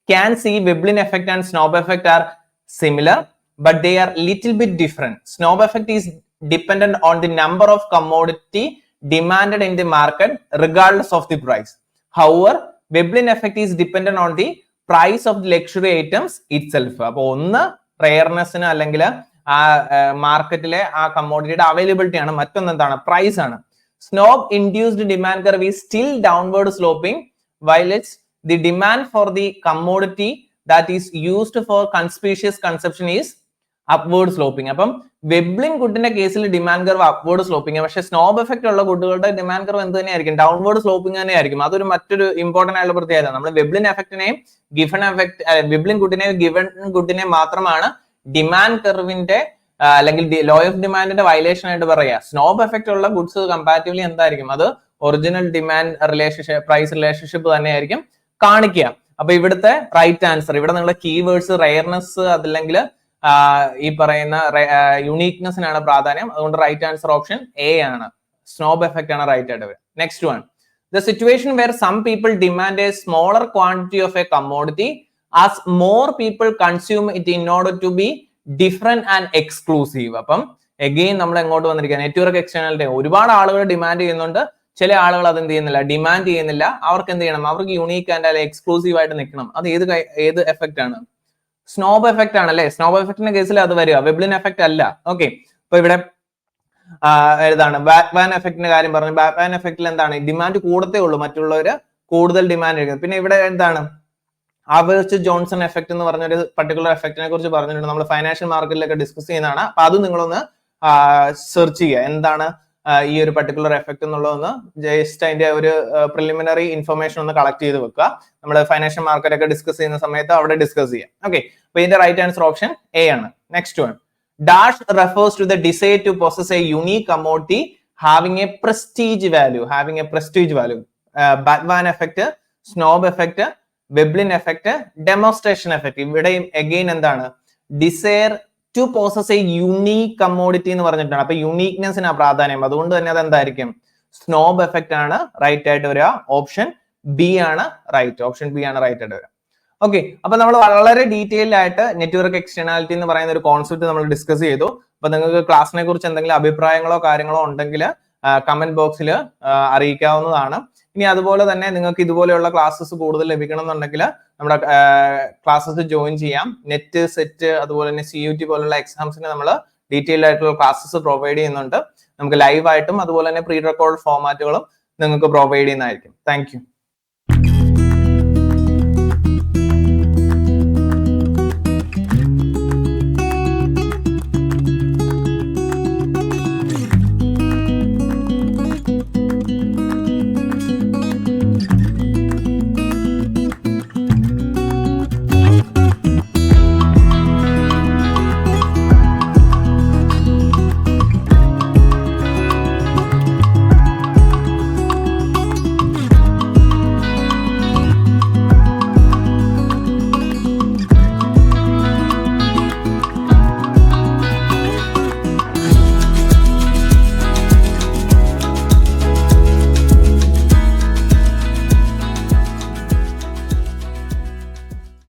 can see Veblen effect and Snob effect are similar, but they are little bit different. Snob effect is dependent on the number of commodity demanded in the market regardless of the price. However, Veblen effect is dependent on the price of the luxury items itself. അപ്പൊ ഒന്ന് റെയർനെസ്സിന് അല്ലെങ്കിൽ ആ മാർക്കറ്റിലെ ആ കമ്മോഡിറ്റിയുടെ availability ആണ്, മറ്റൊന്ന് എന്താണ്? Price ആണ്. Snob induced demand curve is still downward sloping, while it's the demand for the commodity that is used for conspicuous consumption is upward sloping. അപ്പം വെബ്ലിൻ ഗുഡിന്റെ കേസിൽ ഡിമാൻഡ് കർവ് അപ്വേർഡ് സ്ലോപ്പിംഗ്, പക്ഷേ സ്നോബ് എഫക്റ്റ് ഉള്ള ഗുഡുകളുടെ demand curve എന്ത് തന്നെയായിരിക്കും? Downward sloping തന്നെ ആയിരിക്കും. അതൊരു മറ്റൊരു ഇമ്പോർട്ടന്റ് ആയിട്ടുള്ള പ്രത്യേകത. നമ്മൾ വെബ്ലിൻ എഫക്റ്റിനെയും ഗിവൺ എഫക്ട്, വെബ്ലിൻ ഗുഡിനെയും ഗിവൺ ഗുഡിനെയും മാത്രമാണ് ഡിമാൻഡ് കർവിന്റെ അല്ലെങ്കിൽ ലോ ഓഫ് ഡിമാൻഡിന്റെ വയലേഷൻ ആയിട്ട് പറയുക. സ്നോബ് എഫക്റ്റ് ഉള്ള ഗുഡ്സ് കമ്പാരിറ്റീവ്ലി എന്തായിരിക്കും? അത് original demand relationship, price relationship തന്നെയായിരിക്കും കാണിക്കുക. അപ്പൊ ഇവിടുത്തെ റൈറ്റ് ആൻസർ, ഇവിടെ നിങ്ങളുടെ കീവേഡ്സ് റെയർനെസ് അതല്ലെങ്കിൽ ഈ പറയുന്ന യുണീക്നെസ്സിനാണ് പ്രാധാന്യം. അതുകൊണ്ട് റൈറ്റ് ആൻസർ ഓപ്ഷൻ എ ആണ്, സ്നോബ് എഫക്റ്റ് ആണ് റൈറ്റ് ആയിട്ട് വരിക. Next one, the situation where some people demand a smaller quantity of a commodity as more people consume it in order to be different and exclusive. അപ്പം again നമ്മൾ എങ്ങോട്ട് വന്നിരിക്കുക? Network externality. ഒരുപാട് ആളുകൾ demand ചെയ്യുന്നുണ്ട്, ചില ആളുകൾ അത് എന്ത് ചെയ്യുന്നില്ല, ഡിമാൻഡ് ചെയ്യുന്നില്ല. അവർക്ക് എന്ത് ചെയ്യണം? അവർക്ക് യൂണീക്ക് ആൻഡ് അല്ലെങ്കിൽ എക്സ്ക്ലൂസീവ് ആയിട്ട് നിൽക്കണം. അത് ഏത് എഫക്റ്റ് ആണ്? സ്നോബ് എഫക്റ്റ് ആണ് അല്ലെ. സ്നോബ് എഫക്റ്റിന്റെ കേസിൽ അത് വരിക, വെബ്ലിൻ എഫക്റ്റ് അല്ല. ഓക്കെ, അപ്പൊ ഇവിടെ ഏതാണ് ബാക്ക്വാൻ എഫക്റ്റിന്റെ കാര്യം പറഞ്ഞു. ബാക്ക്വാൻ എഫക്റ്റിൽ എന്താണ്? ഡിമാൻഡ് കൂടത്തേ ഉള്ളൂ, മറ്റുള്ളവര് കൂടുതൽ ഡിമാൻഡ് എടുക്കുന്നത്. പിന്നെ ഇവിടെ എന്താണ് ആവേഴ്സ് ജോൺസൺ എഫക്ട് എന്ന് പറഞ്ഞ ഒരു പർട്ടിക്കുലർ എഫക്റ്റിനെ കുറിച്ച് പറഞ്ഞിട്ടുണ്ട്. നമ്മൾ ഫൈനാൻഷ്യൽ മാർക്കറ്റിലൊക്കെ ഡിസ്കസ് ചെയ്യുന്നതാണ്. അപ്പൊ അത് നിങ്ങളൊന്ന് സെർച്ച് ചെയ്യുക, എന്താണ് ഈ ഒരു പർട്ടിക്കുലർ എഫക്ട് എന്നുള്ളതൊന്ന് ജസ്റ്റ് അതിന്റെ ഒരു പ്രിലിമിനറി ഇൻഫർമേഷൻ ഒന്ന് കളക്ട് ചെയ്ത് വെക്കുക. നമ്മൾ ഫൈനാൻഷ്യൽ മാർക്കറ്റ് ഒക്കെ ഡിസ്കസ് ചെയ്യുന്ന സമയത്ത് അവിടെ ഡിസ്കസ് ചെയ്യാം. ഓക്കെ, അപ്പൊ ഇതിന്റെ റൈറ്റ് ആൻസർ ഓപ്ഷൻ എ ആണ്. Next one, dash refers to the desire to possess a unique commodity having a prestige value. Bandwagon effect, snob effect, Veblen effect, demonstration effect. ഇവിടെയും again എന്താണ്, desire to possess a unique commodity എന്ന് പറഞ്ഞിട്ടാണ്. അപ്പൊ യുണീക്നെസ്സിനാ പ്രാധാന്യം. അതുകൊണ്ട് തന്നെ അത് എന്തായിരിക്കും, സ്നോബ് എഫക്ട് ആണ് റൈറ്റ് ആയിട്ട് വരിക. ഓപ്ഷൻ ബി ആണ് റൈറ്റ്. ഓപ്ഷൻ ബി ആണ് റൈറ്റ് ആയിട്ട് വരിക. ഓക്കെ, അപ്പൊ നമ്മൾ വളരെ ഡീറ്റെയിൽഡ് ആയിട്ട് നെറ്റ്വർക്ക് എക്സ്റ്റേണാലിറ്റി എന്ന് പറയുന്ന ഒരു കോൺസെപ്റ്റ് നമ്മൾ ഡിസ്കസ് ചെയ്തു. അപ്പൊ നിങ്ങൾക്ക് ക്ലാസ്സിനെ കുറിച്ച് എന്തെങ്കിലും അഭിപ്രായങ്ങളോ കാര്യങ്ങളോ ഉണ്ടെങ്കിൽ കമന്റ് ബോക്സിൽ അറിയിക്കാവുന്നതാണ്. ഇനി അതുപോലെ തന്നെ നിങ്ങൾക്ക് ഇതുപോലെയുള്ള ക്ലാസ്സസ് കൂടുതൽ ലഭിക്കണം എന്നുണ്ടെങ്കിൽ നമ്മുടെ ക്ലാസ്സസ് ജോയിൻ ചെയ്യാം. നെറ്റ്, സെറ്റ്, അതുപോലെ തന്നെ CUT പോലുള്ള എക്സാംസിന് നമ്മൾ ഡീറ്റെയിൽഡ് ആയിട്ടുള്ള ക്ലാസ്സസ് പ്രൊവൈഡ് ചെയ്യുന്നുണ്ട്. നമുക്ക് ലൈവ് ആയിട്ടും അതുപോലെ തന്നെ പ്രീ റെക്കോർഡ് ഫോർമാറ്റുകളും നിങ്ങൾക്ക് പ്രൊവൈഡ് ചെയ്യുന്നതായിരിക്കും. Thank you.